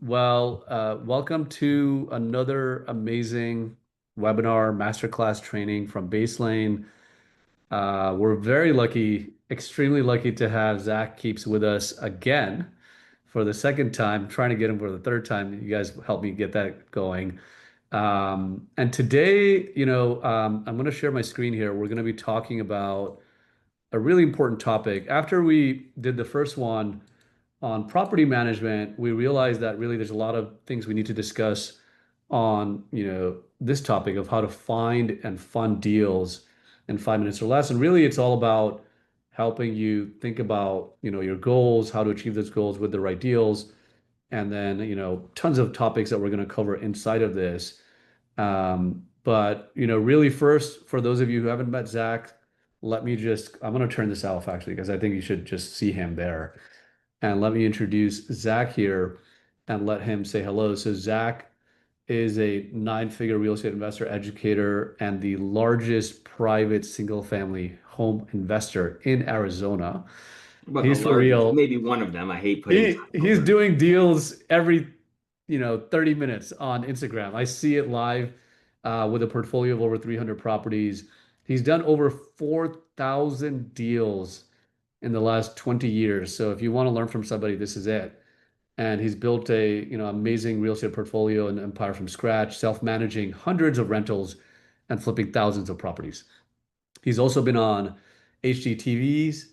Welcome to another amazing webinar masterclass training from Baselane. We're very lucky, extremely lucky to have Zach Kepes with us again for the second time, trying to get him for the third time. You guys helped me get that going. And today, I'm going to share my screen here. We're going to be talking about a really important topic. After we did the first one on property management, we realized that really there's a lot of things we need to discuss on, this topic of how to find and fund deals in 5 minutes or less. And really it's all about helping you think about, your goals, how to achieve those goals with the right deals. And then, tons of topics that we're going to cover inside of this. But really first, for those of you who haven't met Zach, I'm going to turn this off actually, because I think you should just see him there. And let me introduce Zach here and let him say hello. So Zach is a nine-figure real estate investor, educator, and the largest private single-family home investor in Arizona. About the He's for largest, real. maybe one of them. I hate putting He's titles on. doing deals every, 30 minutes on Instagram. I see it live with a portfolio of over 300 properties. He's done over 4,000 deals in the last 20 years. So if you want to learn from somebody, this is it. And he's built a, amazing real estate portfolio and empire from scratch, self-managing hundreds of rentals and flipping thousands of properties. He's also been on HGTV's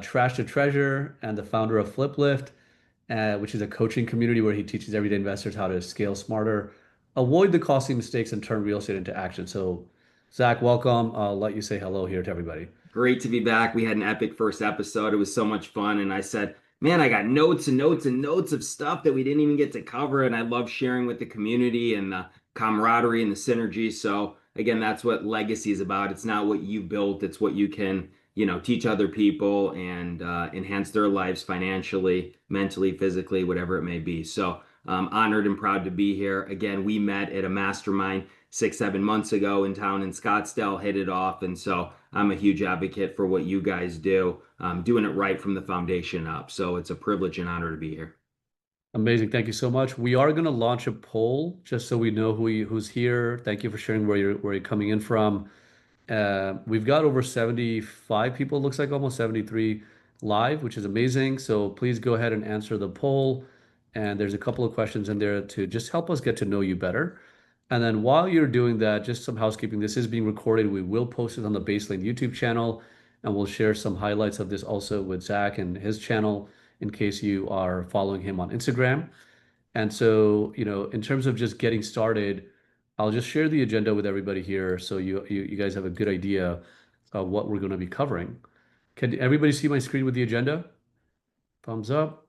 Trash to Treasure and the founder of FlipLift, which is a coaching community where he teaches everyday investors how to scale smarter, avoid the costly mistakes, and turn real estate into action. So, Zach, welcome. I'll let you say hello here to everybody. Great to be back. We had an epic first episode. It was so much fun. And I said, man, I got notes and notes and notes of stuff that we didn't even get to cover. And I love sharing with the community and the camaraderie and the synergy. So again, that's what legacy is about. It's not what you built, it's what you can, teach other people and enhance their lives financially, mentally, physically, whatever it may be. So I'm honored and proud to be here. Again, we met at a mastermind 6, 7 months ago in town in Scottsdale, hit it off. And so I'm a huge advocate for what you guys do, doing it right from the foundation up. So it's a privilege and honor to be here. Amazing. Thank you so much. We are going to launch a poll just so we know who's here. Thank you for sharing where you're coming in from. We've got over 75 people, looks like almost 73 live, which is amazing. So please go ahead and answer the poll. And there's a couple of questions in there to just help us get to know you better. And then while you're doing that, just some housekeeping. This is being recorded. We will post it on the Baseline YouTube channel, and we'll share some highlights of this also with Zach and his channel in case you are following him on Instagram. And so, in terms of just getting started, I'll just share the agenda with everybody here so you guys have a good idea of what we're going to be covering. Can everybody see my screen with the agenda? Thumbs up.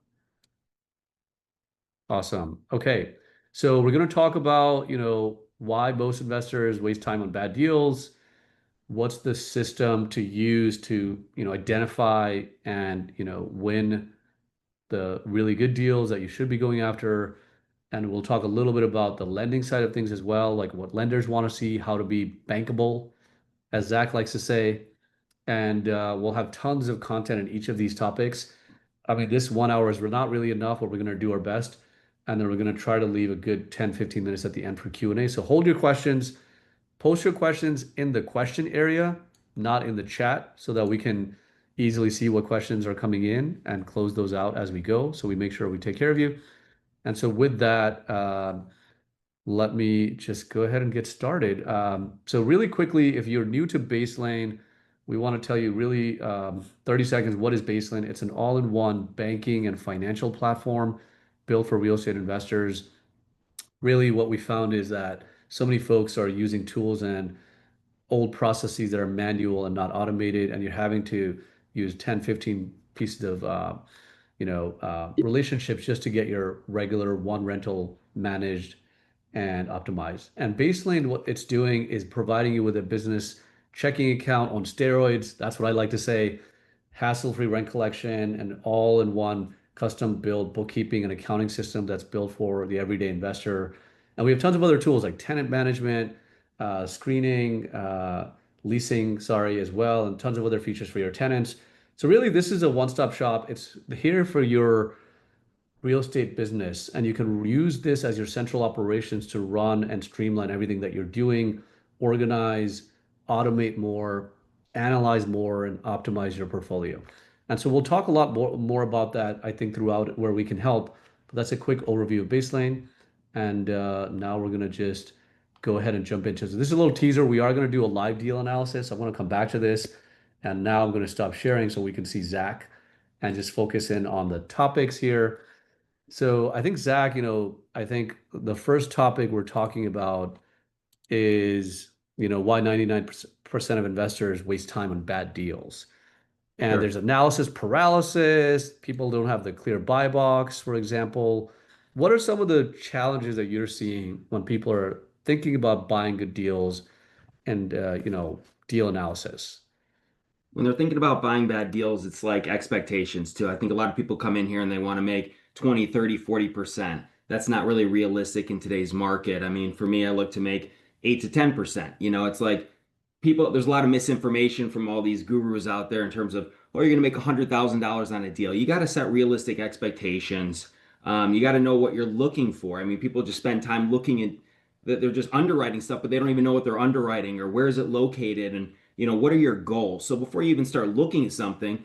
Awesome. Okay. So we're going to talk about, why most investors waste time on bad deals. What's the system to use to, identify and, win the really good deals that you should be going after. And we'll talk a little bit about the lending side of things as well, like what lenders want to see, how to be bankable, as Zach likes to say. And we'll have tons of content in each of these topics. I mean, this 1 hour is not really enough, but we're going to do our best. And then we're going to try to leave a good 10, 15 minutes at the end for Q&A. So hold your questions, post your questions in the question area, not in the chat, so that we can easily see what questions are coming in and close those out as we go. So we make sure we take care of you. And so with that, let me just go ahead and get started. So really quickly, if you're new to Baselane, we want to tell you really 30 seconds, what is Baselane? It's an all-in-one banking and financial platform built for real estate investors. Really what we found is that so many folks are using tools and old processes that are manual and not automated, and you're having to use 10, 15 pieces of relationships just to get your regular one rental managed and optimized. And Baseline, what it's doing is providing you with a business checking account on steroids. That's what I like to say. Hassle-free rent collection and all-in-one custom built bookkeeping and accounting system that's built for the everyday investor. And we have tons of other tools like tenant management, screening, leasing, sorry, as well, and tons of other features for your tenants. So really, this is a one-stop shop. It's here for your real estate business, and you can use this as your central operations to run and streamline everything that you're doing, organize, automate more, analyze more, and optimize your portfolio. And so we'll talk a lot more about that, I think, throughout where we can help. But that's a quick overview of Baselane. And now we're going to just go ahead and jump into this. This is a little teaser. We are going to do a live deal analysis. I want to come back to this. And now I'm going to stop sharing so we can see Zach and just focus in on the topics here. So I think Zach, I think the first topic we're talking about is, why 99% of investors waste time on bad deals. And Sure. there's analysis paralysis. People don't have the clear buy box, for example. What are some of the challenges that you're seeing when people are thinking about buying good deals and, deal analysis? When they're thinking about buying bad deals, it's like expectations too. I think a lot of people come in here and they want to make 20, 30, 40%. That's not really realistic in today's market. I mean, for me, I look to make 8 to 10%. It's like people, there's a lot of misinformation from all these gurus out there in terms of, oh, you're going to make $100,000 on a deal. You got to set realistic expectations. You got to know what you're looking for. I mean, people just spend time looking at that they're just underwriting stuff, but they don't even know what they're underwriting or where is it located and what are your goals? So before you even start looking at something,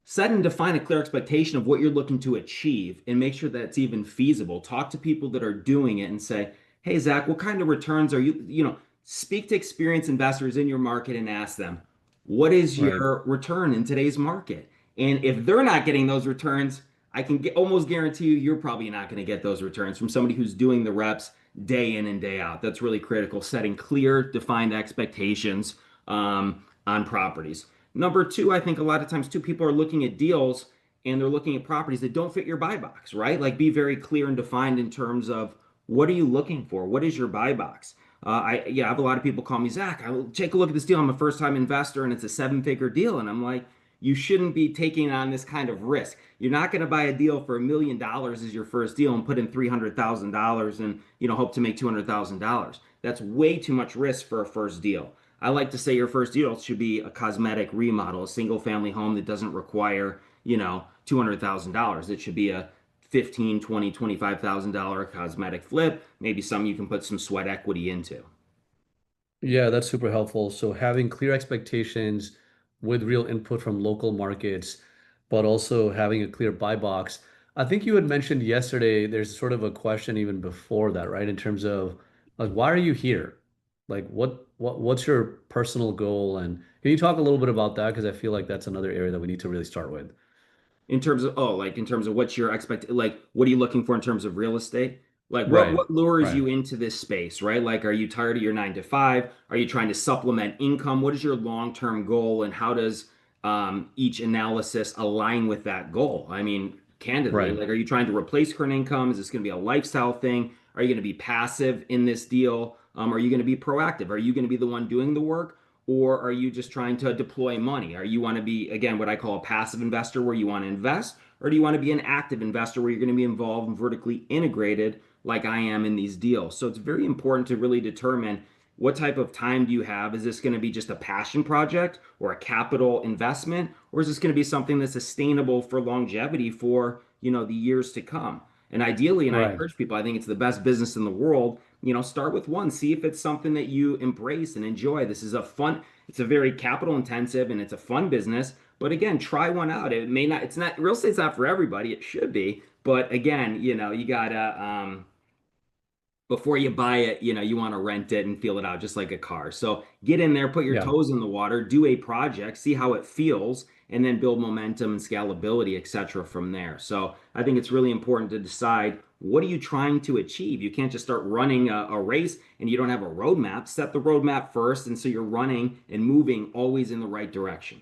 set and define a clear expectation of what you're looking to achieve and make sure that it's even feasible. Talk to people that are doing it and say, hey, Zach, what kind of returns are speak to experienced investors in your market and ask them, what is Right. your return in today's market? And if they're not getting those returns, I can almost guarantee you're probably not going to get those returns from somebody who's doing the reps day in and day out. That's really critical, setting clear, defined expectations on properties. Number two, I think a lot of times too, people are looking at deals and they're looking at properties that don't fit your buy box, right? Like be very clear and defined in terms of what are you looking for? What is your buy box? I have a lot of people call me Zach. I will take a look at this deal. I'm a first time investor and it's a 7-figure deal. And I'm like, you shouldn't be taking on this kind of risk. You're not going to buy a deal for $1 million as your first deal and put in $300,000 and hope to make $200,000. That's way too much risk for a first deal. I like to say your first deal should be a cosmetic remodel, a single family home that doesn't require, $200,000. It should be a 15, 20, $25,000 cosmetic flip, maybe some you can put some sweat equity into. Yeah, that's super helpful. So having clear expectations with real input from local markets, but also having a clear buy box. I think you had mentioned yesterday there's sort of a question even before that, right? In terms of like why are you here? Like what's your personal goal? And can you talk a little bit about that? Because I feel like that's another area that we need to really start with. In terms of like in terms of what's your like what are you looking for in terms of real estate? Like Right. what lures Right. you into this space, right? Like are you tired of your 9 to 5? Are you trying to supplement income? What is your long-term goal and how does each analysis align with that goal? I mean, candidly, Right. like are you trying to replace current income? Is this going to be a lifestyle thing? Are you going to be passive in this deal? Are you going to be proactive? Are you going to be the one doing the work? Or are you just trying to deploy money? Are you want to be, again, what I call a passive investor where you want to invest? Or do you want to be an active investor where you're going to be involved and vertically integrated like I am in these deals? So it's very important to really determine what type of time do you have? Is this going to be just a passion project or a capital investment? Or is this going to be something that's sustainable for longevity for, the years to come? And ideally, and I Right. encourage people, I think it's the best business in the world. Start with one, see if it's something that you embrace and enjoy. This is a fun, it's a very capital intensive and it's a fun business. But again, try one out. It may not, it's not, real estate's not for everybody. It should be. But again, you gotta, before you buy it, you want to rent it and feel it out just like a car. So get in there, put your Yeah. toes in the water, do a project, see how it feels, and then build momentum and scalability, etc. from there. So I think it's really important to decide what are you trying to achieve. You can't just start running a race and you don't have a roadmap. Set the roadmap first, and so you're running and moving always in the right direction.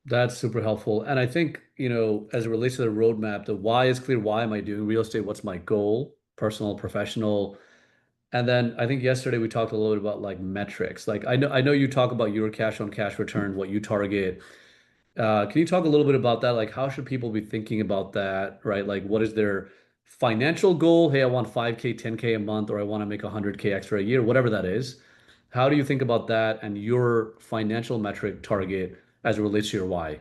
That's super helpful. And I think, as it relates to the roadmap, the why is clear. Why am I doing real estate? What's my goal? Personal, professional. And then I think yesterday we talked a little bit about like metrics. Like I know you talk about your cash on cash return, what you target. Can you talk a little bit about that? Like how should people be thinking about that, right? Like what is their financial goal? Hey, I want 5K, 10K a month, or I want to make 100K extra a year, whatever that is. How do you think about that and your financial metric target as it relates to your why?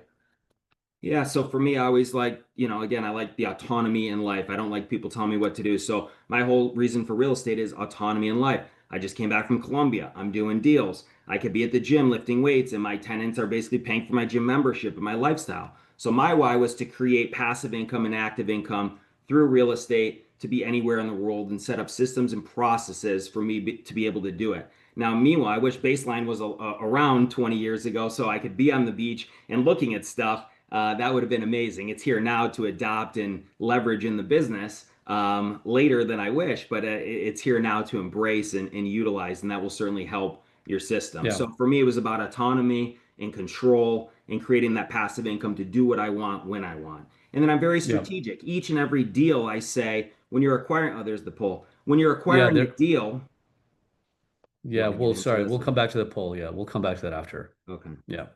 Yeah, so for me, I always like, again, I like the autonomy in life. I don't like people telling me what to do. So my whole reason for real estate is autonomy in life. I just came back from Colombia. I'm doing deals. I could be at the gym lifting weights, and my tenants are basically paying for my gym membership and my lifestyle. So my why was to create passive income and active income through real estate to be anywhere in the world and set up systems and processes for me to be able to do it. Now, meanwhile, I wish Baseline was around 20 years ago so I could be on the beach and looking at stuff. That would have been amazing. It's here now to adopt and leverage in the business later than I wish, but it's here now to embrace and utilize, and that will certainly help your system. Yeah. So for me, it was about autonomy and control and creating that passive income to do what I want when I want. And then I'm very Yeah. strategic. Each and every deal I say, when you're acquiring, oh, there's the poll. When you're Yeah. acquiring a deal, you Yeah. want to get Well, into sorry. this? We'll come back to the poll. Yeah. We'll come back to that after. Okay. Yeah.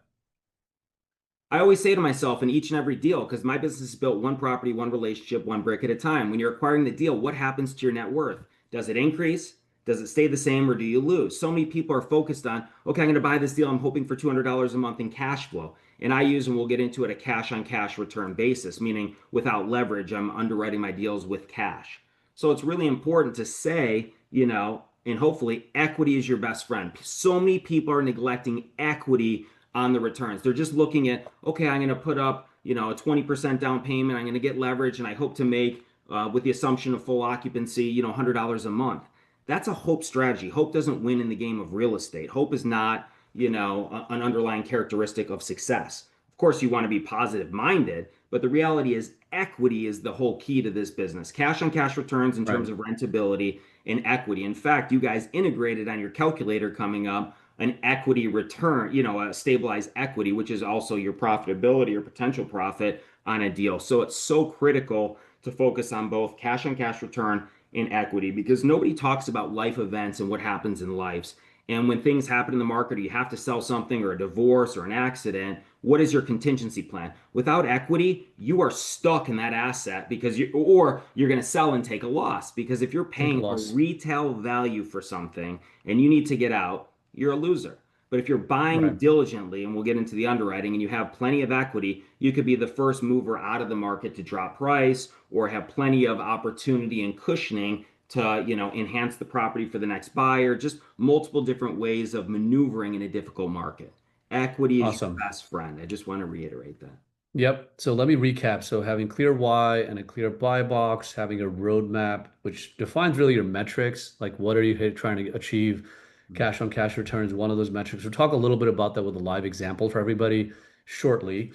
I always say to myself in each and every deal, because my business is built one property, one relationship, one brick at a time. When you're acquiring the deal, what happens to your net worth? Does it increase? Does it stay the same or do you lose? So many people are focused on, okay, I'm going to buy this deal. I'm hoping for $200 a month in cash flow. And I use, and we'll get into it, a cash on cash return basis, meaning without leverage, I'm underwriting my deals with cash. So it's really important to say, and hopefully equity is your best friend. So many people are neglecting equity on the returns. They're just looking at, okay, I'm going to put up, a 20% down payment. I'm going to get leverage and I hope to make, with the assumption of full occupancy, $100 a month. That's a hope strategy. Hope doesn't win in the game of real estate. Hope is not, an underlying characteristic of success. Of course, you want to be positive minded, but the reality is equity is the whole key to this business. Cash on cash returns in Right. terms of rentability and equity. In fact, you guys integrated on your calculator coming up an equity return, a stabilized equity, which is also your profitability or potential profit on a deal. So it's so critical to focus on both cash on cash return and equity because nobody talks about life events and what happens in lives. And when things happen in the market, or you have to sell something or a divorce or an accident, what is your contingency plan? Without equity, you are stuck in that asset because or you're going to sell and take a loss. Because if you're Take a paying a loss. retail value for something and you need to get out, you're a loser. But if you're buying Right. diligently, and we'll get into the underwriting, and you have plenty of equity, you could be the first mover out of the market to drop price or have plenty of opportunity and cushioning to, enhance the property for the next buyer, just multiple different ways of maneuvering in a difficult market. Equity is your Awesome. best friend. I just want to reiterate that. Yep. So let me recap. So having clear why and a clear buy box, having a roadmap, which defines really your metrics, like what are you trying to achieve? Cash on cash returns, one of those metrics. We'll talk a little bit about that with a live example for everybody shortly.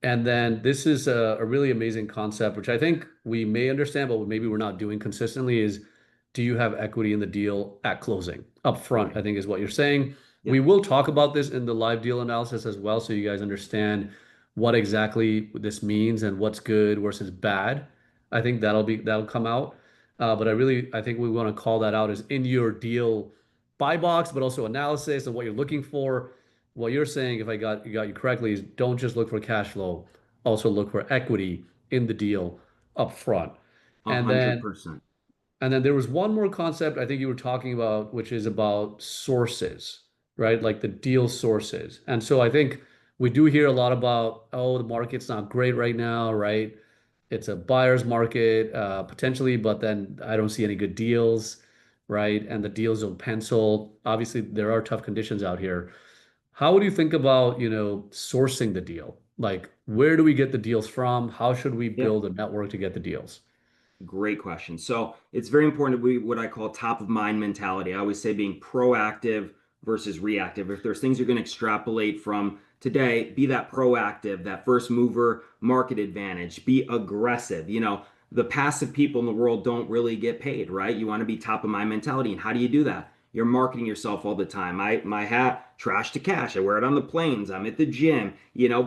And then this is a really amazing concept, which I think we may understand, but maybe we're not doing consistently is do you have equity in the deal at closing? Upfront, Right. I think is what you're saying. We Yep. will talk about this in the live deal analysis as well, so you guys understand what exactly this means and what's good versus bad. I think that'll come out. But I think we want to call that out as in your deal buy box, but also analysis of what you're looking for. What you're saying, if I got you correctly, is don't just look for cash flow, also look for equity in the deal up front. A And hundred then percent. and then there was one more concept I think you were talking about, which is about sources, right? Like the deal sources. And so I think we do hear a lot about, oh, the market's not great right now, right? It's a buyer's market, potentially, but then I don't see any good deals, right? And the deals don't pencil. Obviously, there are tough conditions out here. How would you think about, sourcing the deal? Like, where do we get the deals from? How should we Yep. build a network to get the deals? Great question. So it's very important to be what I call top of mind mentality. I always say being proactive versus reactive. If there's things you're going to extrapolate from today, be that proactive, that first mover market advantage, be aggressive. The passive people in the world don't really get paid, right? You want to be top of mind mentality. And how do you do that? You're marketing yourself all the time. My hat, trash to cash. I wear it on the planes. I'm at the gym.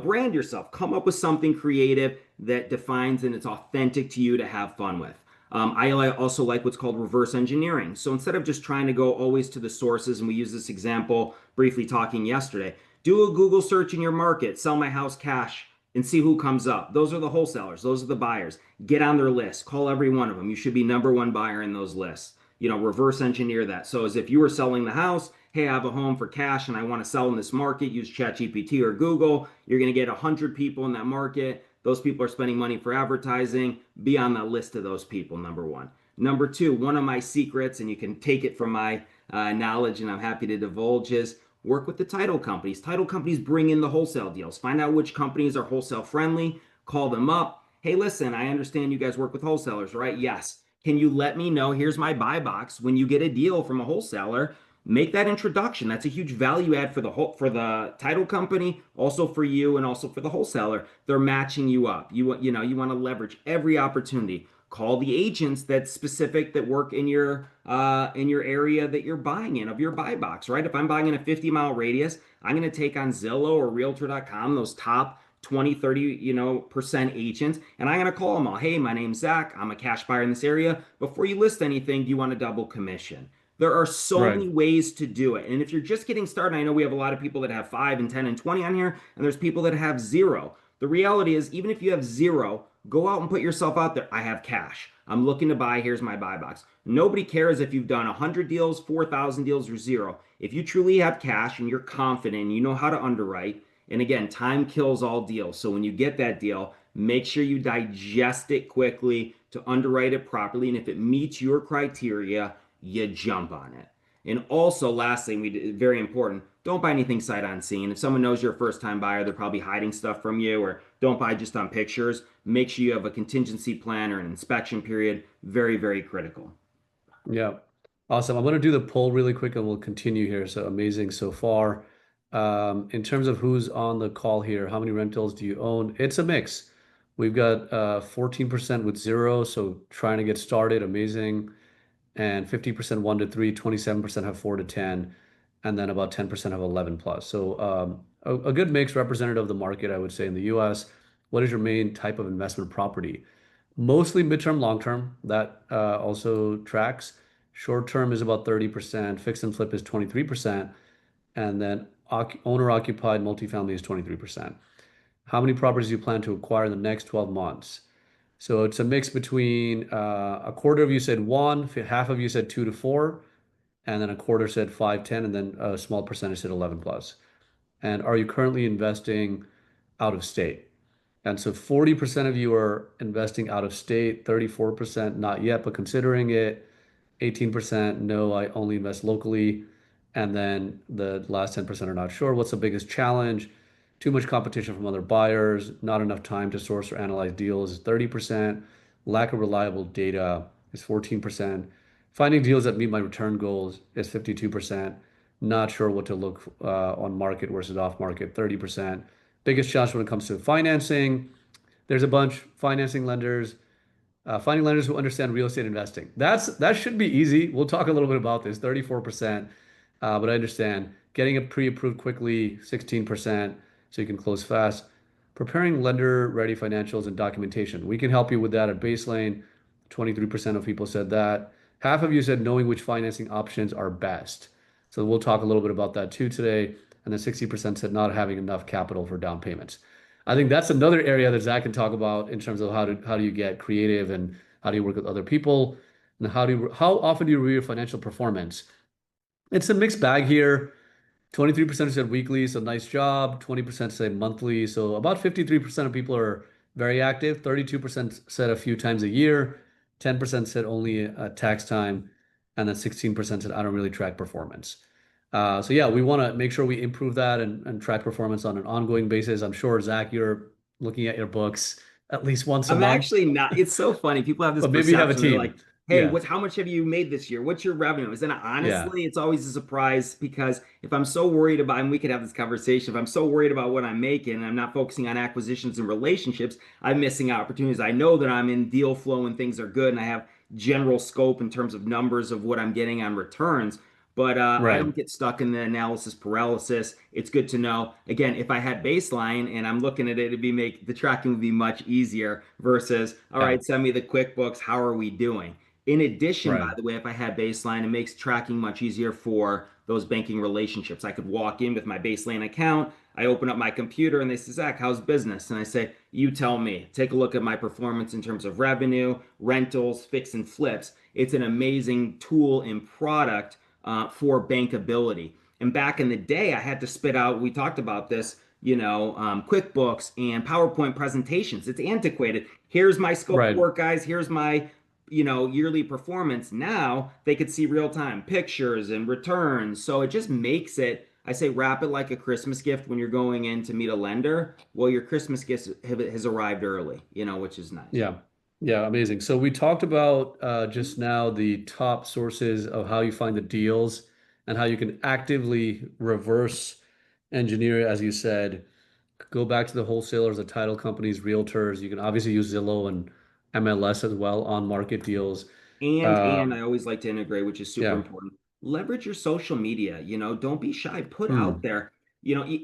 Brand yourself. Come up with something creative that defines and it's authentic to you to have fun with. I also like what's called reverse engineering. So instead of just trying to go always to the sources, and we use this example briefly talking yesterday, do a Google search in your market, sell my house cash, and see who comes up. Those are the wholesalers, those are the buyers. Get on their list, call every one of them. You should be number one buyer in those lists. reverse engineer that. So as if you were selling the house, hey, I have a home for cash and I want to sell in this market, use ChatGPT or Google. You're going to get 100 people in that market. Those people are spending money for advertising. Be on that list of those people, number one. Number two, one of my secrets, and you can take it from my knowledge, and I'm happy to divulge, is work with the title companies. Title companies bring in the wholesale deals. Find out which companies are wholesale friendly. Call them up. Hey, listen, I understand you guys work with wholesalers, right? Yes. Can you let me know? Here's my buy box. When you get a deal from a wholesaler, make that introduction. That's a huge value add for the title company, also for you, and also for the wholesaler. They're matching you up. You want to leverage every opportunity. Call the agents that's specific that work in your area that you're buying in of your buy box, right? If I'm buying in a 50-mile radius, I'm going to take on Zillow or Realtor.com, those top 20, 30, percent agents, and I'm going to call them all. Hey, my name's Zach. I'm a cash buyer in this area. Before you list anything, do you want a double commission? There are so Right. many ways to do it. And if you're just getting started, I know we have a lot of people that have 5 and 10 and 20 on here, and there's people that have zero. The reality is, even if you have zero, go out and put yourself out there. I have cash. I'm looking to buy. Here's my buy box. Nobody cares if you've done 100 deals, 4,000 deals, or zero. If you truly have cash and you're confident, and you know how to underwrite, and again, time kills all deals. So when you get that deal, make sure you digest it quickly to underwrite it properly. And if it meets your criteria, you jump on it. And also, last thing, very important, don't buy anything sight unseen. If someone knows you're a first time buyer, they're probably hiding stuff from you, or don't buy just on pictures. Make sure you have a contingency plan or an inspection period. Very, very critical. Yeah. Awesome. I'm going to do the poll really quick and we'll continue here. So amazing so far. In terms of who's on the call here, how many rentals do you own? It's a mix. We've got 14% with zero, so trying to get started, amazing. And 50% 1 to 3, 27% have 4 to 10, and then about 10% have 11 plus. So a good mix representative of the market, I would say, in the US. What is your main type of investment property? Mostly midterm, long term. That also tracks. Short term is about 30%, fix and flip is 23%, and then owner occupied multifamily is 23%. How many properties do you plan to acquire in the next 12 months? So it's a mix between a quarter of you said one, half of you said 2 to 4, and then a quarter said 5, 10, and then a small percentage said 11 plus. And are you currently investing out of state? And so 40% of you are investing out of state, 34% not yet, but considering it, 18% no, I only invest locally. And then the last 10% are not sure. What's the biggest challenge? Too much competition from other buyers, not enough time to source or analyze deals is 30%. Lack of reliable data is 14%. Finding deals that meet my return goals is 52%. Not sure what to look on market versus off market, 30%. Biggest challenge when it comes to financing. There's a bunch financing lenders, finding lenders who understand real estate investing. That should be easy. We'll talk a little bit about this, 34%. But I understand getting it pre-approved quickly, 16%, so you can close fast. Preparing lender-ready financials and documentation. We can help you with that at Baselane. 23% of people said that. Half of you said knowing which financing options are best. So we'll talk a little bit about that too today. And then 60% said not having enough capital for down payments. I think that's another area that Zach can talk about in terms of how do you get creative and how do you work with other people and how often do you review your financial performance? It's a mixed bag here. 23% said weekly, so nice job. 20% said monthly, so about 53% of people are very active. 32% said a few times a year. 10% said only at tax time, and then 16% said I don't really track performance. So yeah, we want to make sure we improve that and track performance on an ongoing basis. I'm sure Zach, you're looking at your books at least once a I'm month, actually not. It's so funny. People have this but maybe you have a perception. They're like, team. "Hey, Yeah, what? How much have you made this year? What's your revenue?" And yeah, honestly, it's always a surprise because if I'm so worried about, and we could have this conversation, if I'm so worried about what I'm making and I'm not focusing on acquisitions and relationships, I'm missing out opportunities. I know that I'm in deal flow and things are good, and I have general scope in terms of numbers of what I'm getting on returns. But I right, don't get stuck in the analysis paralysis. It's good to know. Again, if I had Baseline and I'm looking at it, it'd be make the tracking would be much easier versus, all yeah, right, send me the QuickBooks. How are we doing? In addition, by right, the way, if I had Baseline, it makes tracking much easier for those banking relationships. I could walk in with my Baselane account. I open up my computer and they say, Zach, how's business? And I say, you tell me. Take a look at my performance in terms of revenue, rentals, fix and flips. It's an amazing tool and product for bankability. And back in the day, I had to spit out, we talked about this, QuickBooks and PowerPoint presentations. It's antiquated. Here's my scope of Right. work, guys. Here's my, yearly performance. Now they could see real time pictures and returns. So it just makes it, I say, wrap it like a Christmas gift when you're going in to meet a lender. Well, your Christmas gift has arrived early, which is nice. Yeah. Yeah, amazing. So we talked about just now the top sources of how you find the deals and how you can actively reverse engineer, it, as you said, go back to the wholesalers, the title companies, realtors. You can obviously use Zillow and MLS as well on market deals. And I Um, always like to integrate, which is super yeah. important. Leverage your social media, don't be shy. Put out Hmm. there,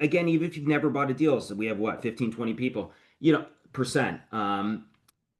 again, even if you've never bought a deal, so we have what, 15, 20 people, percent.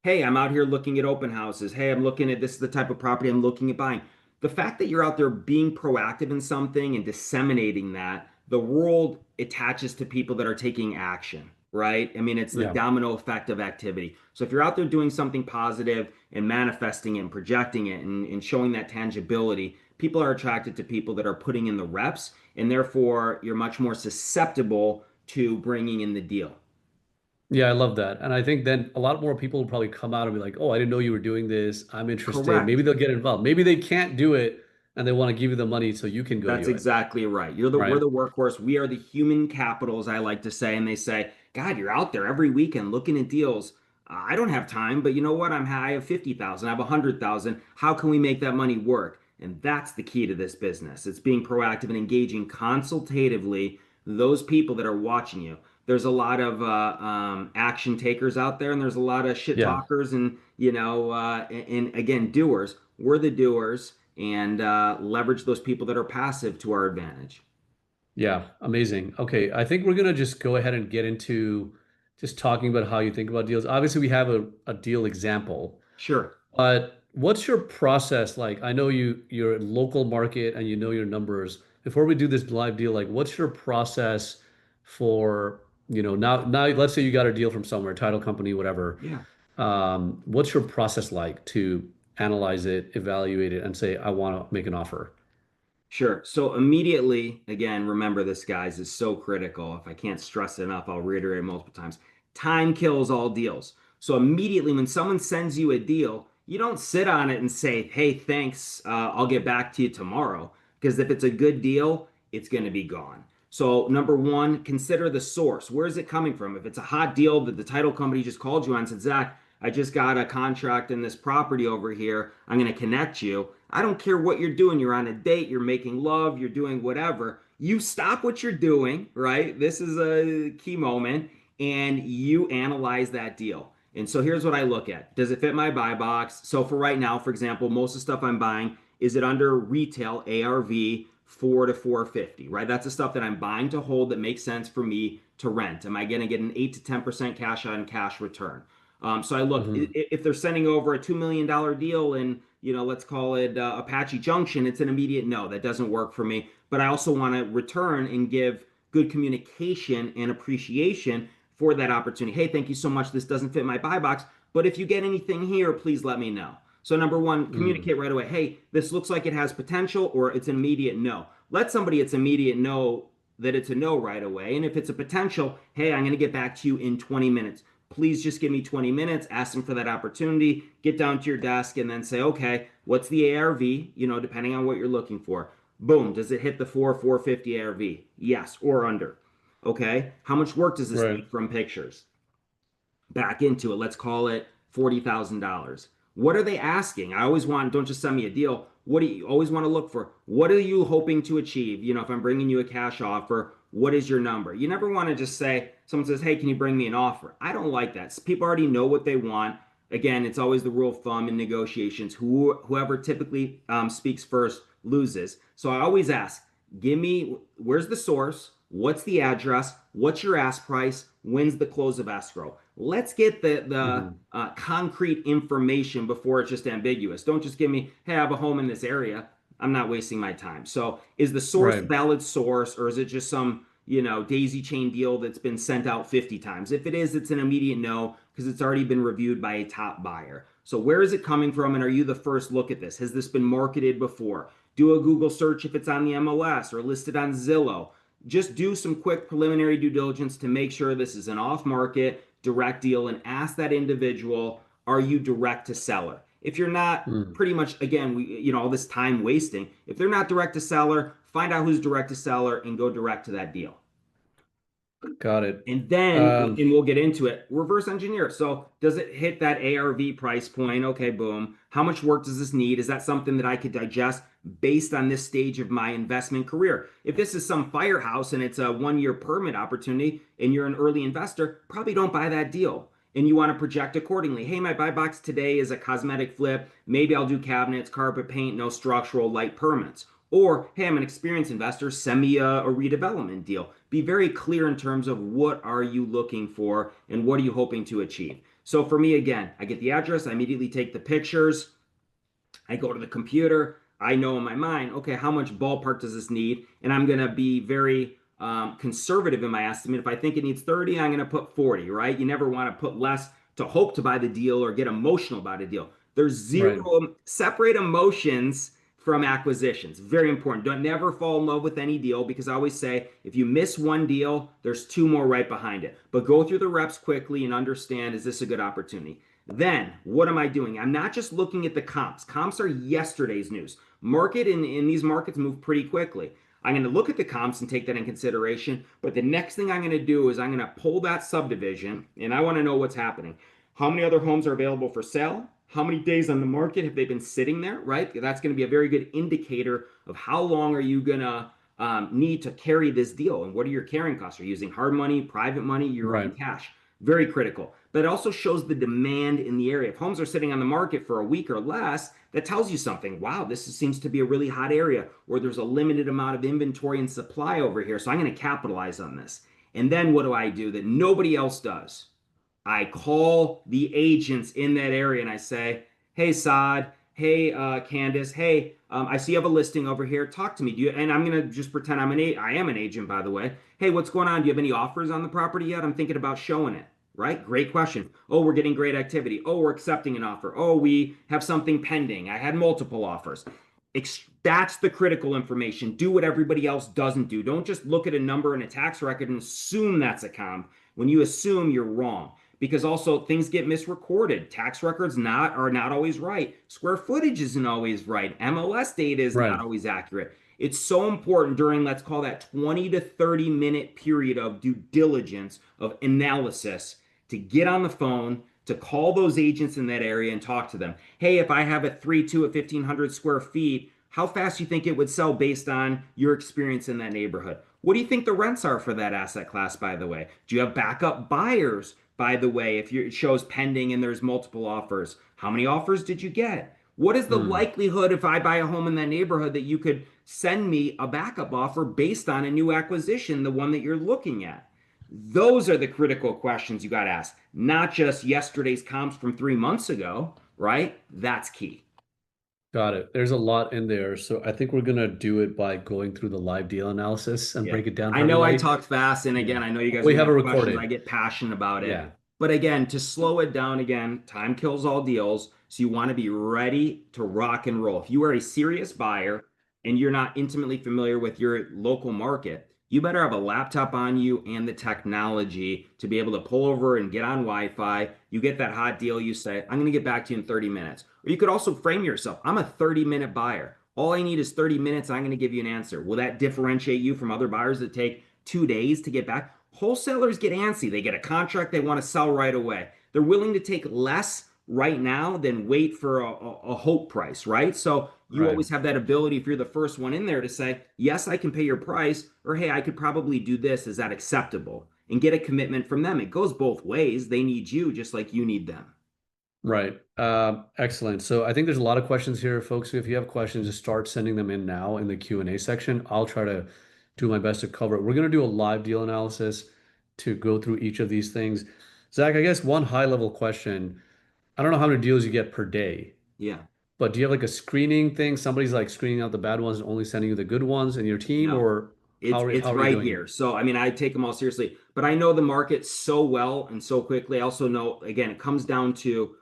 Hey, I'm out here looking at open houses. Hey, I'm looking at this is the type of property I'm looking at buying. The fact that you're out there being proactive in something and disseminating that, the world attaches to people that are taking action, right? I mean, it's the Yeah. domino effect of activity. So if you're out there doing something positive and manifesting it and projecting it and showing that tangibility, people are attracted to people that are putting in the reps, and therefore you're much more susceptible to bringing in the deal. Yeah, I love that. And I think then a lot more people will probably come out and be like, oh, I didn't know you were doing this. I'm interested. Maybe Correct. they'll get involved. Maybe they can't do it and they want to give you the money so you can go That's do it. exactly right. We're Right. the workhorse. We are the human capital, as I like to say. And they say, God, you're out there every weekend looking at deals. I don't have time, but you know what? I have 50,000, I have 100,000. How can we make that money work? And that's the key to this business. It's being proactive and engaging consultatively those people that are watching you. There's a lot of action takers out there, and there's a lot of shit Yeah. talkers, and and again, doers. We're the doers, and leverage those people that are passive to our advantage. Yeah. Amazing. Okay. I think we're gonna just go ahead and get into just talking about how you think about deals. Obviously, we have a deal example. Sure. But what's your process like? I know you're a local market and you know your numbers. Before we do this live deal, like what's your process for, now let's say you got a deal from somewhere, title company, whatever. Yeah. What's your process like to analyze it, evaluate it, and say, I want to make an offer? Sure. So immediately, again, remember this, guys, is so critical. If I can't stress it enough, I'll reiterate multiple times. Time kills all deals. So immediately, when someone sends you a deal, you don't sit on it and say, "Hey, thanks. I'll get back to you tomorrow." Because if it's a good deal, it's going to be gone. So number one, consider the source. Where is it coming from? If it's a hot deal that the title company just called you on and said, "Zach, I just got a contract in this property over here. I'm going to connect you." I don't care what you're doing. You're on a date, you're making love, you're doing whatever. You stop what you're doing, right? This is a key moment, and you analyze that deal. And so here's what I look at. Does it fit my buy box? So for right now, for example, most of the stuff I'm buying, is it under retail ARV 4 to 450, right? That's the stuff that I'm buying to hold that makes sense for me to rent. Am I going to get an 8 to 10% cash on cash return? So I look, Hmm. if they're sending over a $2 million deal in, let's call it Apache Junction, it's an immediate no. That doesn't work for me. But I also want to return and give good communication and appreciation for that opportunity. Hey, thank you so much. This doesn't fit my buy box, but if you get anything here, please let me know. So number one, Mm. communicate right away. Hey, this looks like it has potential, or it's an immediate no. Let somebody it's immediate no that it's a no right away. And if it's a potential, hey, I'm going to get back to you in 20 minutes. Please just give me 20 minutes, ask them for that opportunity, get down to your desk, and then say, okay, what's the ARV, depending on what you're looking for. Boom, does it hit the 450 ARV? Yes, or under. Okay, how much work does this Right. take from pictures? Back into it. Let's call it $40,000. What are they asking? I always want, don't just send me a deal. What do you always want to look for? What are you hoping to achieve? If I'm bringing you a cash offer, what is your number? You never want to just say, someone says, hey, can you bring me an offer? I don't like that. People already know what they want. Again, it's always the rule of thumb in negotiations. Whoever typically speaks first loses. So I always ask, give me, where's the source? What's the address? What's your ask price? When's the close of escrow? Let's get the Hmm. concrete information before it's just ambiguous. Don't just give me, hey, I have a home in this area. I'm not wasting my time. So is the source a Right. valid source, or is it just some, daisy chain deal that's been sent out 50 times? If it is, it's an immediate no because it's already been reviewed by a top buyer. So where is it coming from, and are you the first look at this? Has this been marketed before? Do a Google search if it's on the MLS or listed on Zillow. Just do some quick preliminary due diligence to make sure this is an off market direct deal, and ask that individual, are you direct to seller? If you're not, Mm, pretty much, again, all this time wasting. If they're not direct to seller, find out who's direct to seller and go direct to that deal. got it. And then, Um, and we'll get into it, reverse engineer. So does it hit that ARV price point? Okay, boom. How much work does this need? Is that something that I could digest based on this stage of my investment career? If this is some firehouse and it's a 1 year permit opportunity and you're an early investor, probably don't buy that deal. And you want to project accordingly. Hey, my buy box today is a cosmetic flip. Maybe I'll do cabinets, carpet paint, no structural, light permits. Or, hey, I'm an experienced investor, send me a redevelopment deal. Be very clear in terms of what are you looking for and what are you hoping to achieve. So for me, again, I get the address, I immediately take the pictures, I go to the computer. I know in my mind, okay, how much ballpark does this need? And I'm going to be very conservative in my estimate. If I think it needs 30, I'm going to put 40, right? You never want to put less to hope to buy the deal or get emotional about a deal. There's right. zero separate emotions from acquisitions. Very important. Don't never fall in love with any deal, because I always say if you miss one deal, there's two more right behind it. But go through the reps quickly and understand, is this a good opportunity? Then what am I doing? I'm not just looking at the comps. Comps are yesterday's news. Market in these markets move pretty quickly. I'm going to look at the comps and take that in consideration. But the next thing I'm going to do is I'm going to pull that subdivision, and I want to know what's happening. How many other homes are available for sale? How many days on the market have they been sitting there, right? That's going to be a very good indicator of how long are you going to need to carry this deal, and what are your carrying costs? Are you using hard money, private money, you're in Right. cash? Very critical. But it also shows the demand in the area. If homes are sitting on the market for a week or less, that tells you something. Wow, this seems to be a really hot area, or there's a limited amount of inventory and supply over here. So I'm going to capitalize on this. And then what do I do that nobody else does? I call the agents in that area and I say, hey, Saad, hey, Candace, hey, I see you have a listing over here. Talk to me. Do you? And I'm gonna just pretend I am an agent, by the way. Hey, what's going on? Do you have any offers on the property yet? I'm thinking about showing it. Right? Great question. Oh, we're getting great activity. Oh, we're accepting an offer. Oh, we have something pending. I had multiple offers. That's the critical information. Do what everybody else doesn't do. Don't just look at a number and a tax record and assume that's a comp. When you assume, you're wrong, because also things get misrecorded. Tax records are not always right. Square footage isn't always right. MLS data is not Right. always accurate. It's so important during, let's call that 20 to 30-minute period of due diligence, of analysis, to get on the phone, to call those agents in that area and talk to them. Hey, if I have a 3-2 at 1,500 square feet, how fast do you think it would sell based on your experience in that neighborhood? What do you think the rents are for that asset class, by the way? Do you have backup buyers, by the way, if it shows pending and there's multiple offers? How many offers did you get? What is the Mm, likelihood, if I buy a home in that neighborhood, that you could send me a backup offer based on a new acquisition, the one that you're looking at? Those are the critical questions you got to ask, not just yesterday's comps from 3 months ago, right? That's key. got it. There's a lot in there. So I think we're gonna do it by going through the live deal analysis and Yeah. break it down I for know I everybody. talked fast, and Yeah. again, I know you guys are We gonna have it have questions. I recorded. get passionate about it. Yeah. But again, to slow it down again, time kills all deals. So you want to be ready to rock and roll. If you are a serious buyer and you're not intimately familiar with your local market, you better have a laptop on you and the technology to be able to pull over and get on Wi-Fi. You get that hot deal, you say, I'm going to get back to you in 30 minutes. Or you could also frame yourself, I'm a 30-minute buyer. All I need is 30 minutes. I'm going to give you an answer. Will that differentiate you from other buyers that take 2 days to get back? Wholesalers get antsy. They get a contract they want to sell right away. They're willing to take less right now than wait for a hope price, right? So you Right. always have that ability, if you're the first one in there, to say, yes, I can pay your price, or hey, I could probably do this. Is that acceptable? And get a commitment from them. It goes both ways. They need you just like you need them. Right. Excellent. So I think there's a lot of questions here, folks. If you have questions, just start sending them in now in the Q&A section. I'll try to do my best to cover it. We're going to do a live deal analysis to go through each of these things. Zach, I guess one high level question. I don't know how many deals you get per day. Yeah. But do you have like a screening thing? Somebody's like screening out the bad ones and only sending you the good ones in your team, No. or It's how are you right doing here. it? So I mean, I take them all seriously, but I know the market so well and so quickly. I also know, again, it comes down to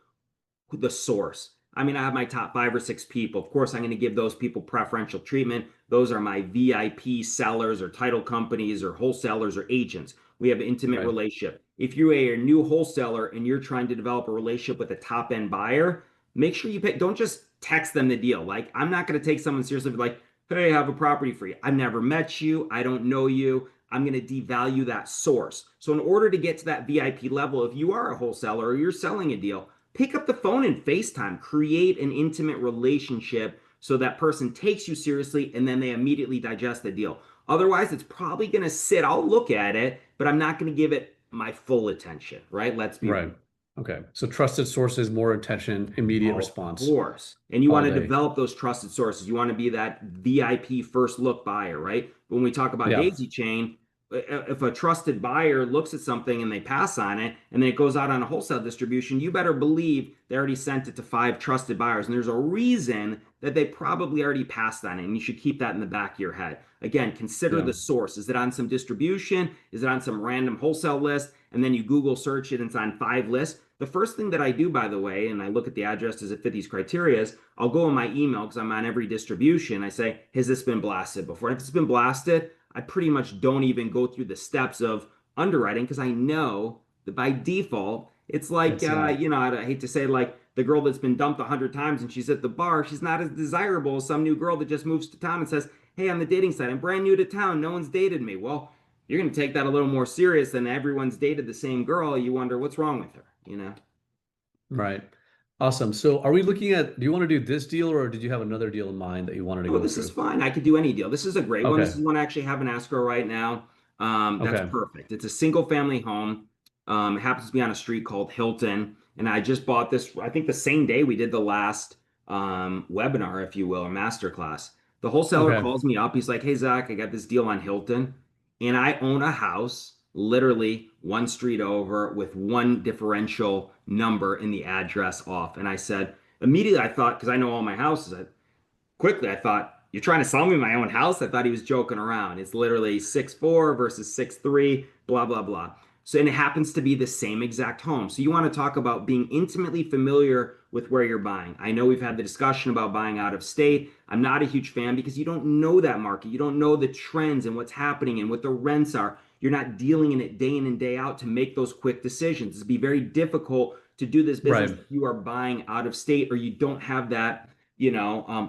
the source. I mean, I have my top 5 or 6 people. Of course, I'm going to give those people preferential treatment. Those are my VIP sellers or title companies or wholesalers or agents. We have an intimate Right. relationship. If you're a new wholesaler and you're trying to develop a relationship with a top end buyer, make sure you pick, don't just text them the deal. Like, I'm not going to take someone seriously, like, hey, I have a property for you. I've never met you. I don't know you. I'm going to devalue that source. So, in order to get to that VIP level, if you are a wholesaler or you're selling a deal, pick up the phone and FaceTime, create an intimate relationship so that person takes you seriously and then they immediately digest the deal. Otherwise, it's probably going to sit. I'll look at it, but I'm not going to give it my full attention, right? Let's be real. Right. Okay. So trusted sources, more attention, immediate Of response course. And you all want to day. develop those trusted sources. You want to be that VIP first look buyer, right? When we talk about Yeah. daisy chain, if a trusted buyer looks at something and they pass on it and then it goes out on a wholesale distribution, you better believe they already sent it to 5 trusted buyers. And there's a reason that they probably already passed on it. And you should keep that in the back of your head. Again, consider Yeah. the source. Is it on some distribution? Is it on some random wholesale list? And then you Google search it and it's on 5 lists. The first thing that I do, by the way, and I look at the address, does it fit these criteria? I'll go in my email because I'm on every distribution. I say, has this been blasted before? And if it's been blasted, I pretty much don't even go through the steps of underwriting because I know that by default, it's like, It's yeah. I hate to say, like the girl that's been dumped 100 times and she's at the bar, she's not as desirable as some new girl that just moves to town and says, hey, on the dating site, I'm brand new to town. No one's dated me. Well, you're going to take that a little more serious than everyone's dated the same girl. You wonder what's wrong with her. Right. Awesome. So are we looking at, do you want to do this deal or did you have another deal in mind that you wanted to Oh, go this is through? fine. I could do any deal. This is a great one. This Okay. is one I actually have in escrow right now. That's Okay. perfect. It's a single family home. It happens to be on a street called Hilton. And I just bought this, I think the same day we did the last webinar, if you will, or masterclass. The wholesaler Okay. calls me up. He's like, hey, Zach, I got this deal on Hilton. And I own a house literally one street over with one differential number in the address off. And I said, immediately I thought, because I know all my houses, quickly I thought, you're trying to sell me my own house? I thought he was joking around. It's literally 6'4" versus 6'3", blah, blah, blah. So, and it happens to be the same exact home. So you want to talk about being intimately familiar with where you're buying. I know we've had the discussion about buying out of state. I'm not a huge fan because you don't know that market. You don't know the trends and what's happening and what the rents are. You're not dealing in it day in and day out to make those quick decisions. It'd be very difficult to do this business Right. if you are buying out of state or you don't have that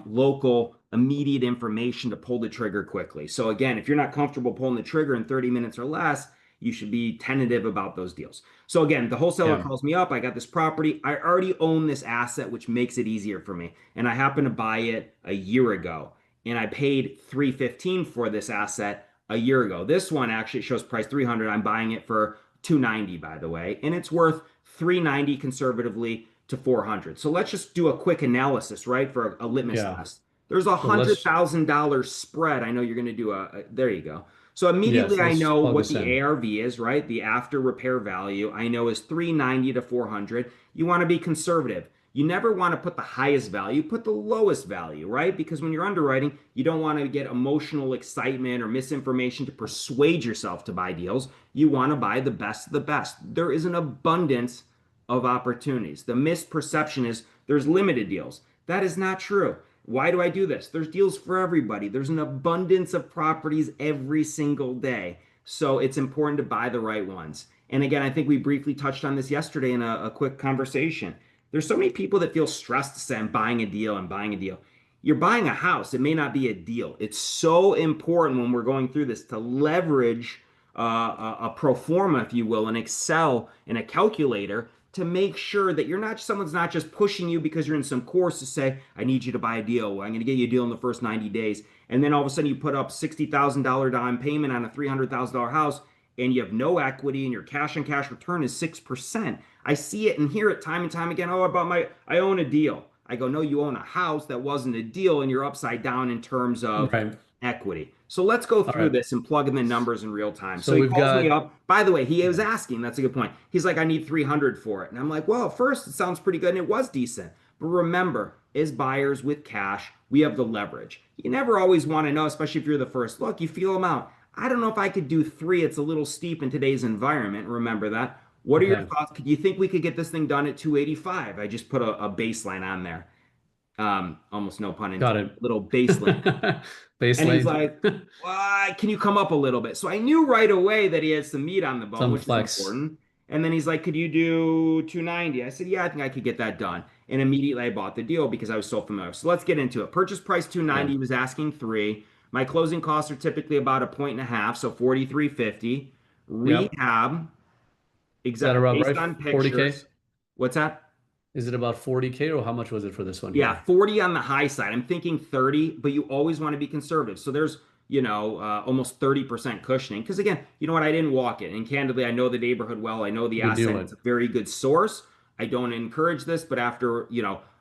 local immediate information to pull the trigger quickly. So again, if you're not comfortable pulling the trigger in 30 minutes or less, you should be tentative about those deals. So again, the wholesaler Yeah. calls me up. I got this property. I already own this asset, which makes it easier for me. And I happened to buy it a year ago. And I paid 315 for this asset a year ago. This one actually shows price 300. I'm buying it for 290, by the way. And it's worth 390 conservatively to 400. So let's just do a quick analysis, right, for a litmus Yeah. test. There's a So hundred let's, thousand dollar spread. I know you're going to do there you go. So yes, immediately I let's know plug what this the in. ARV is, right? The after repair value I know is 390 to 400. You want to be conservative. You never want to put the highest value, put the lowest value, right? Because when you're underwriting, you don't want to get emotional excitement or misinformation to persuade yourself to buy deals. You want to buy the best of the best. There is an abundance of opportunities. The misperception is there's limited deals. That is not true. Why do I do this? There's deals for everybody. There's an abundance of properties every single day. So it's important to buy the right ones. And again, I think we briefly touched on this yesterday in a quick conversation. There's so many people that feel stressed to say, I'm buying a deal, I'm buying a deal. You're buying a house, it may not be a deal. It's so important when we're going through this to leverage a pro forma, if you will, an Excel and a calculator to make sure that someone's not just pushing you because you're in some course to say, I need you to buy a deal. I'm going to get you a deal in the first 90 days. And then all of a sudden you put up $60,000 down payment on a $300,000 house and you have no equity and your cash on cash return is 6%. I see it and hear it time and time again. Oh, I own a deal. I go, no, you own a house that wasn't a deal and you're upside down in terms of Right. equity. So let's go All through right. this and plug in the numbers in real time. So So he we've calls me got, up. By the way, he was yeah. asking, that's a good point. He's like, I need 300 for it. And I'm like, well, at first it sounds pretty good and it was decent. But remember, as buyers with cash, we have the leverage. You never always want to know, especially if you're the first look, you feel them out. I don't know if I could do three. It's a little steep in today's environment. Remember that. What are your Okay. thoughts? Could you think we could get this thing done at 285? I just put a baseline on there. Almost no pun Got intended. it. Little baseline. And he's Baselane. like, "Why? Can you come up a little bit?" So I knew right away that he had some meat on the bone, Some which is flex. important. And then he's like, "Could you do 290?" I said, "Yeah, I think I could get that done." And immediately I bought the deal because I was so familiar. So let's get into it. Purchase price Yeah. 290, he was asking three. My closing costs are typically about a point and a half, so 43.50. Yep. Rehab, Is that about based right? on 40K? pictures. What's that? Is it about 40K or how much was it for this one Yeah, here? 40 on the high side. I'm thinking 30, but you always want to be conservative. So there's, almost 30% cushioning. Because again, you know what? I didn't walk it. And candidly, I know the neighborhood well. I know the You knew asset. it. It's a very good source. I don't encourage this, but after,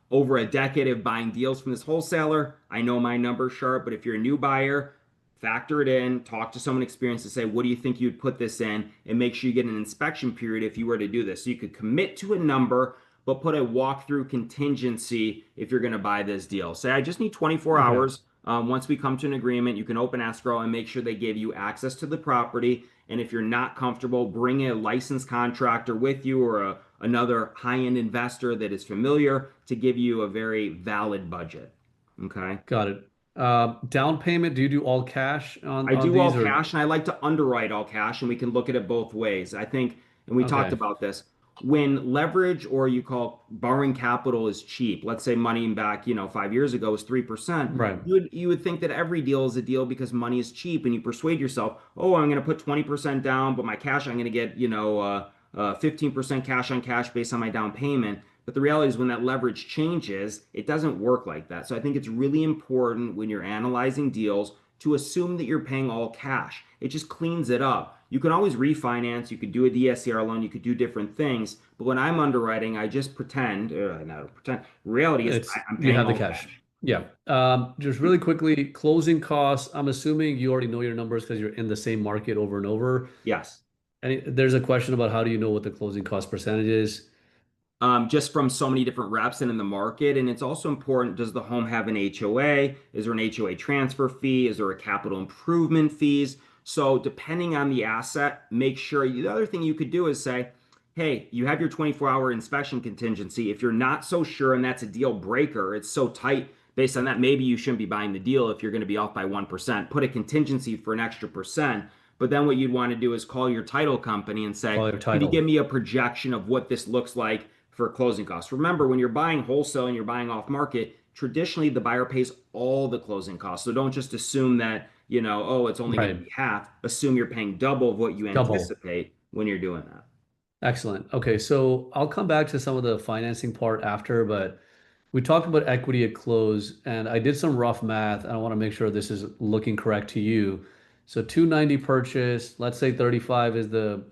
over a decade of buying deals from this wholesaler, I know my numbers sharp. But if you're a new buyer, factor it in, talk to someone experienced to say, what do you think you'd put this in? And make sure you get an inspection period if you were to do this. So you could commit to a number but put a walkthrough contingency if you're going to buy this deal. Say, I just need 24 Okay. hours. Once we come to an agreement, you can open escrow and make sure they give you access to the property. And if you're not comfortable, bring a licensed contractor with you or another high-end investor that is familiar to give you a very valid budget. Okay. Got it. Down payment, do you do all cash on I on do all these or cash and I like to underwrite all cash, and we can look at it both ways. I think, and we talked okay. about this, when leverage or you call borrowing capital is cheap, let's say money back, 5 years ago was 3%, Right. you would think that every deal is a deal because money is cheap and you persuade yourself, oh, I'm going to put 20% down, but my cash, I'm going to get, 15% cash on cash based on my down payment. But the reality is, when that leverage changes, it doesn't work like that. So I think it's really important when you're analyzing deals to assume that you're paying all cash. It just cleans it up. You can always refinance, you could do a DSCR loan, you could do different things. But when I'm underwriting, I just pretend, not pretend. Reality is It's I'm you paying have the all cash. cash. Yeah. Just really quickly, closing costs. I'm assuming you already know your numbers because you're in the same market over and over. Yes. And there's a question about how do you know what the closing cost percentage is? Just from so many different reps and in the market. And it's also important, does the home have an HOA? Is there an HOA transfer fee? Is there a capital improvement fees? So depending on the asset, make sure the other thing you could do is say, hey, you have your 24-hour inspection contingency. If you're not so sure and that's a deal breaker, it's so tight based on that, maybe you shouldn't be buying the deal if you're going to be off by 1%. Put a contingency for an extra percent. But then what you'd want to do is call your title company and say, Call your can you give title. me a projection of what this looks like for closing costs? Remember, when you're buying wholesale and you're buying off market, traditionally the buyer pays all the closing costs. So don't just assume that, oh, it's only going to Right. be half. Assume you're paying double of what you Double. anticipate when you're doing that. Excellent. Okay, so I'll come back to some of the financing part after, but we talked about equity at close, and I did some rough math, and I want to make sure this is looking correct to you. So 290 purchase, let's say 35 is the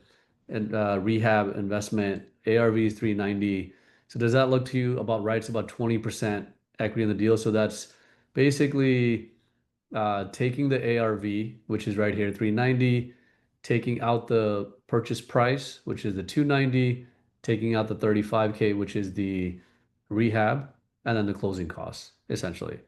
rehab investment, ARV is 390. So does that look to you about right? It's about 20% equity in the deal. So that's basically taking the ARV, which is right here, 390, taking out the purchase price, which is the 290, taking out the 35K, which is the rehab, and then the closing costs, essentially.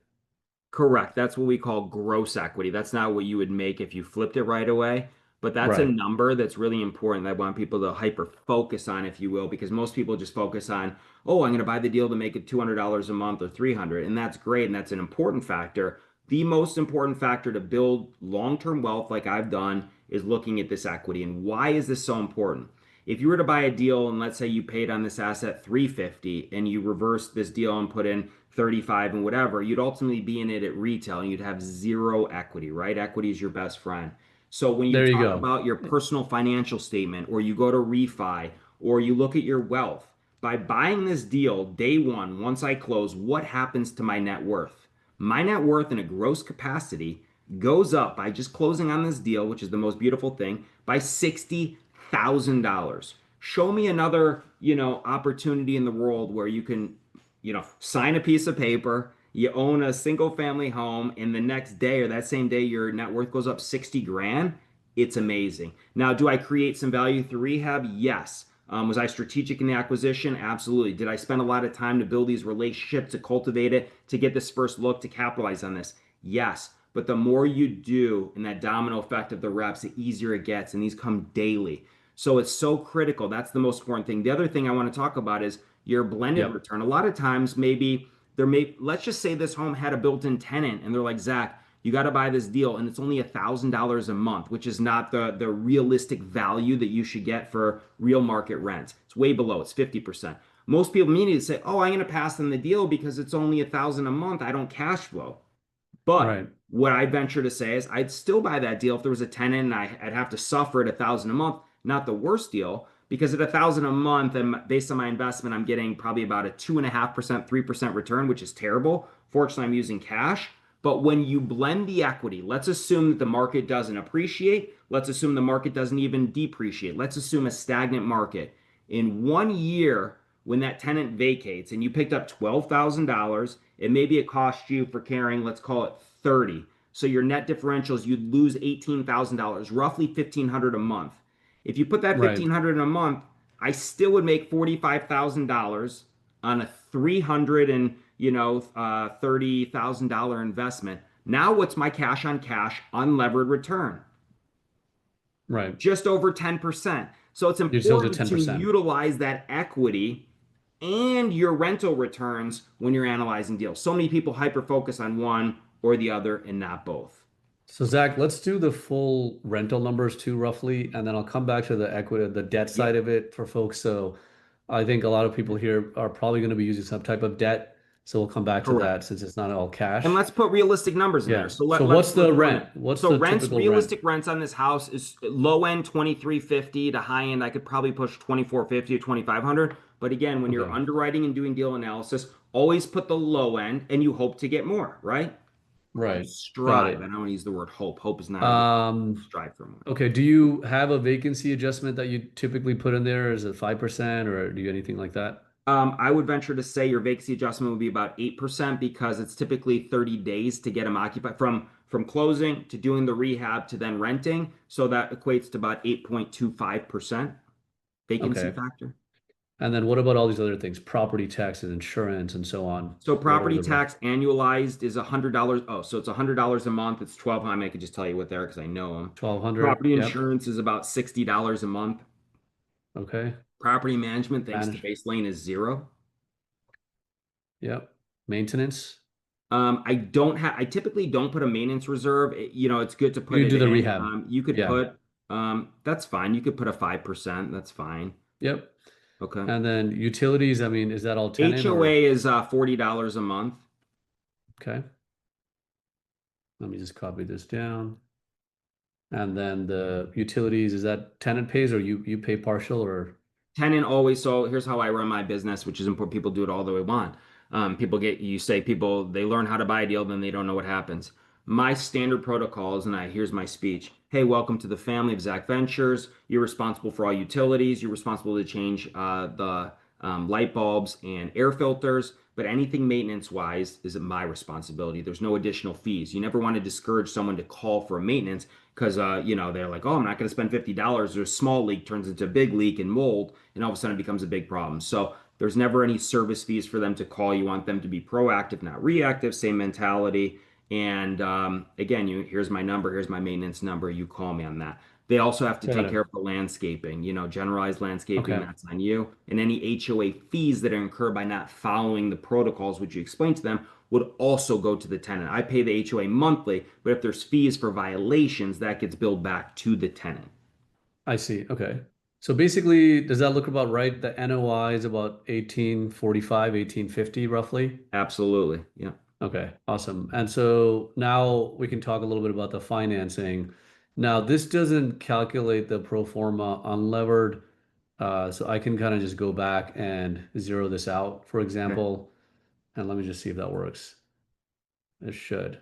Correct. That's what we call gross equity. That's not what you would make if you flipped it right away. But that's a Right. number that's really important that I want people to hyper focus on, if you will, because most people just focus on, oh, I'm going to buy the deal to make it $200 a month or 300. And that's great. And that's an important factor. The most important factor to build long-term wealth, like I've done, is looking at this equity. And why is this so important? If you were to buy a deal and let's say you paid on this asset 350 and you reverse this deal and put in 35 and whatever, you'd ultimately be in it at retail and you'd have zero equity, right? Equity is your best friend. So when you There you talk go. about your personal financial statement or you go to refi or you look at your wealth, by buying this deal day one, once I close, what happens to my net worth? My net worth in a gross capacity goes up by just closing on this deal, which is the most beautiful thing, by $60,000. Show me another, opportunity in the world where you can, sign a piece of paper, you own a single family home, and the next day or that same day your net worth goes up 60 grand. It's amazing. Now, do I create some value through rehab? Yes. Was I strategic in the acquisition? Absolutely. Did I spend a lot of time to build these relationships, to cultivate it, to get this first look, to capitalize on this? Yes. But the more you do in that domino effect of the reps, the easier it gets. And these come daily. So it's so critical. That's the most important thing. The other thing I want to talk about is your blended Yep. return. A lot of times, maybe let's just say this home had a built-in tenant and they're like, Zach, you got to buy this deal and it's only $1,000 a month, which is not the realistic value that you should get for real market rent. It's way below. It's 50%. Most people immediately say, oh, I'm going to pass on the deal because it's only 1,000 a month. I don't cash flow. But Right. what I venture to say is I'd still buy that deal if there was a tenant and I'd have to suffer at 1,000 a month. Not the worst deal because at 1,000 a month and based on my investment, I'm getting probably about a 2.5%, 3% return, which is terrible. Fortunately, I'm using cash. But when you blend the equity, let's assume that the market doesn't appreciate. Let's assume the market doesn't even depreciate. Let's assume a stagnant market. In 1 year, when that tenant vacates and you picked up $12,000, and maybe it cost you for carrying, let's call it 30. So your net differentials, you'd lose $18,000, roughly 1,500 a month. If you put that Right. 1,500 in a month, I still would make $45,000 on a 300 and $30,000 investment. Now what's my cash on cash unlevered return? Right. Just over 10%. So it's You're still to important to 10%. utilize that equity and your rental returns when you're analyzing deals. So many people hyper focus on one or the other and not both. So Zach, let's do the full rental numbers too, roughly, and then I'll come back to the equity, the debt side Yep, of it for folks. So I think a lot of people here are probably going to be using some type of debt. So we'll come back to correct. that since it's not all And cash. let's put realistic numbers in there. Yeah. So So let's what's let's the run it. rent? What's So the rents, typical rent? realistic rents on this house is low end 2350 to high end I could probably push 2450 to 2500. But again, when you're Okay. underwriting and doing deal analysis, always put the low end and you hope to get more, right? You Right. Got strive. I it. don't want to use the word hope. Hope is not a real word. Um, Strive for more. okay. Do you have a vacancy adjustment that you typically put in there? Is it 5% or do you anything like that? I would venture to say your vacancy adjustment would be about 8% because it's typically 30 days to get them occupied from closing to doing the rehab to then renting. So that equates to about 8.25% vacancy Okay. factor. And then what about all these other things? Property taxes, insurance, and so on. So What are property the tax annualized is $100. Oh, so it's $100 a month. It's 12. I mean, I could just tell you what they are because I know them. 1200? Property Yep. insurance is about $60 a month. Okay. Property management, thanks to Manage. Baselane, is zero. Yep. Maintenance. I typically don't put a maintenance reserve. It's good to put You it do the in. rehab. You could Yeah. put, that's fine. You could put a 5%. That's fine. Yep. Okay. And then utilities, I mean, is that all tenant or HOA is $40 a month. okay? Let me just copy this down. And then the utilities, is that tenant pays or you pay partial or Tenant always, so here's how I run my business, which is important. People do it all the way want. You say people, they learn how to buy a deal, then they don't know what happens. My standard protocols, and here's my speech. Hey, welcome to the family of Zach Ventures. You're responsible for all utilities. You're responsible to change the light bulbs and air filters, but anything maintenance wise is my responsibility. There's no additional fees. You never want to discourage someone to call for a maintenance because they're like, oh, I'm not going to spend $50. Or a small leak turns into a big leak and mold, and all of a sudden it becomes a big problem. So there's never any service fees for them to call. You want them to be proactive, not reactive. Same mentality. And again, here's my number, here's my maintenance number. You call me on that. They also have to got take care it. of the landscaping, generalized landscaping, Okay. that's on you. And any HOA fees that are incurred by not following the protocols, which you explained to them, would also go to the tenant. I pay the HOA monthly, but if there's fees for violations, that gets billed back to the tenant. I see. Okay. So basically, does that look about right? The NOI is about 1845, 1850 roughly. Absolutely. Yeah. Okay, awesome. And so now we can talk a little bit about the financing. Now, this doesn't calculate the pro forma unlevered, so I can kind of just go back and zero this out, for Okay. example, and let me just see if that works. It should.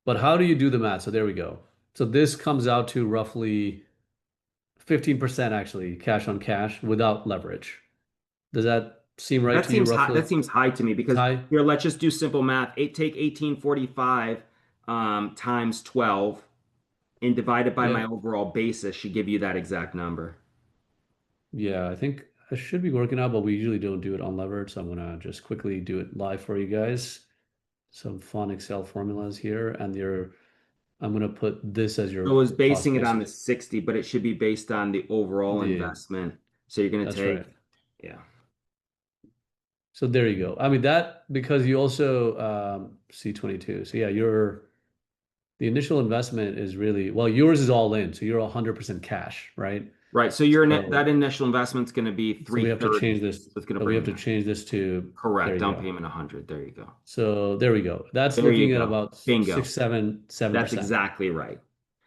But how do you do the math? So there we go. So this comes out to roughly 15% actually, cash on cash without leverage. Does that seem right That to you seems high. roughly? That seems high to me It's because high? here, let's just do simple math. Take 1845 times 12 and divide it by my Yep. overall basis should give you that exact number. Yeah, I think I should be working out, but we usually don't do it unlevered. So I'm gonna just quickly do it live for you guys. Some fun Excel formulas here, and I'm gonna put this as So your it was cost basing it on the basis. 60, but it should be based on the overall The investment. So you're going to That's right. take, yeah. So there you go. I mean that because you also C22. So yeah, the initial investment is really well, yours is all in, so you're 100% cash, right? Right. So your net, So that initial investment's going to be so we have to 330. change this. So it's going to So we bring have it to down. change this to there Correct. you Down go. payment 100. There you go. So there we go. That's There you looking at go. about Bingo. six, seven, seven That's percent. exactly right.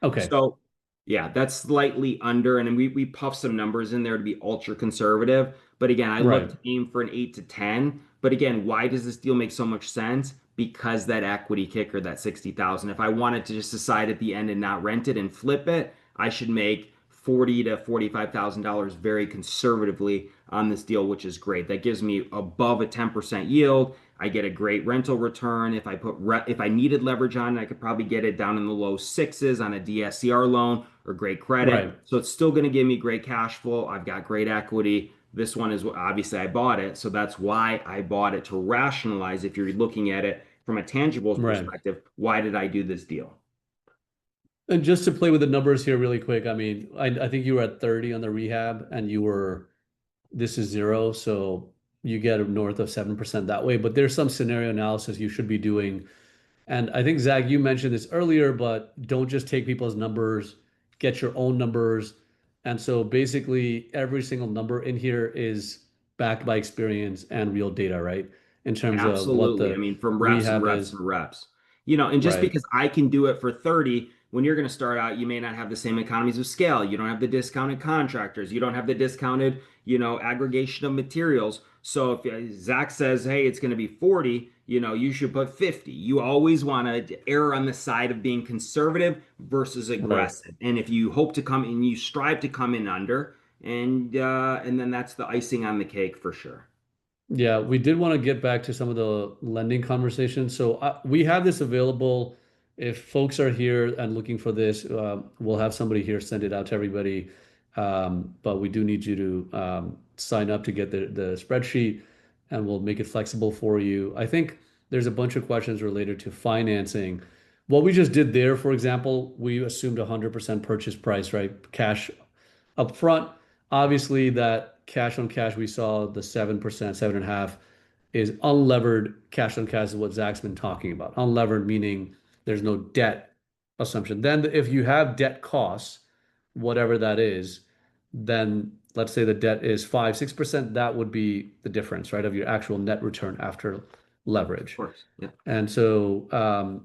Okay. So, yeah, that's slightly under, and then we puff some numbers in there to be ultra conservative. But again, I look Right. to aim for an 8 to 10. But again, why does this deal make so much sense? Because that equity kicker, that 60,000. If I wanted to just decide at the end and not rent it and flip it, I should make 40 to $45,000 very conservatively on this deal, which is great. That gives me above a 10% yield. I get a great rental return. If I needed leverage on it, I could probably get it down in the low sixes on a DSCR loan or great credit. Right. So it's still going to give me great cash flow. I've got great equity. This one is obviously I bought it, so that's why I bought it to rationalize. If you're looking at it from a tangible Right. perspective, why did I do this deal? And just to play with the numbers here really quick, I mean, I think you were at 30 on the rehab and this is zero, so you get north of 7% that way. But there's some scenario analysis you should be doing. And I think, Zach, you mentioned this earlier, but don't just take people's numbers, get your own numbers. And so basically, every single number in here is backed by experience and real data, right? In terms of what Absolutely. I the mean, from reps and rehab reps is. and reps. And just Right, because I can do it for 30, when you're going to start out, you may not have the same economies of scale. You don't have the discounted contractors. You don't have the discounted, aggregation of materials. So if Zach says, hey, it's going to be 40, you should put 50. You always want to err on the side of being conservative versus right. aggressive. And if you hope to come in, you strive to come in under, and then that's the icing on the cake for sure. Yeah, we did want to get back to some of the lending conversations. So we have this available. If folks are here and looking for this, we'll have somebody here send it out to everybody. But we do need you to sign up to get the spreadsheet, and we'll make it flexible for you. I think there's a bunch of questions related to financing. What we just did there, for example, we assumed 100% purchase price, right? Cash up front. Obviously, that cash on cash we saw the 7%, 7.5 is unlevered cash on cash is what Zach's been talking about. Unlevered meaning there's no debt assumption. Then if you have debt costs, whatever that is, then let's say the debt is 5, 6%, that would be the difference, right, of your actual net return after Of leverage. course. Yeah. And so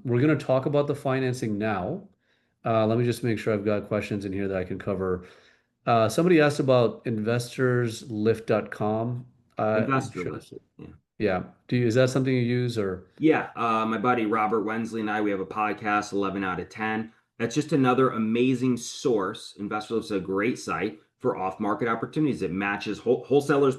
we're going to talk about the financing now. Let me just make sure I've got questions in here that I can cover. Somebody asked about investorslift.com. I Investor should have list. said, Yeah. yeah. Is that something you use or? Yeah, my buddy Robert Wensley and I, we have a podcast, 11 out of 10. That's just another amazing source. InvestorLift is a great site for off-market opportunities. It matches wholesalers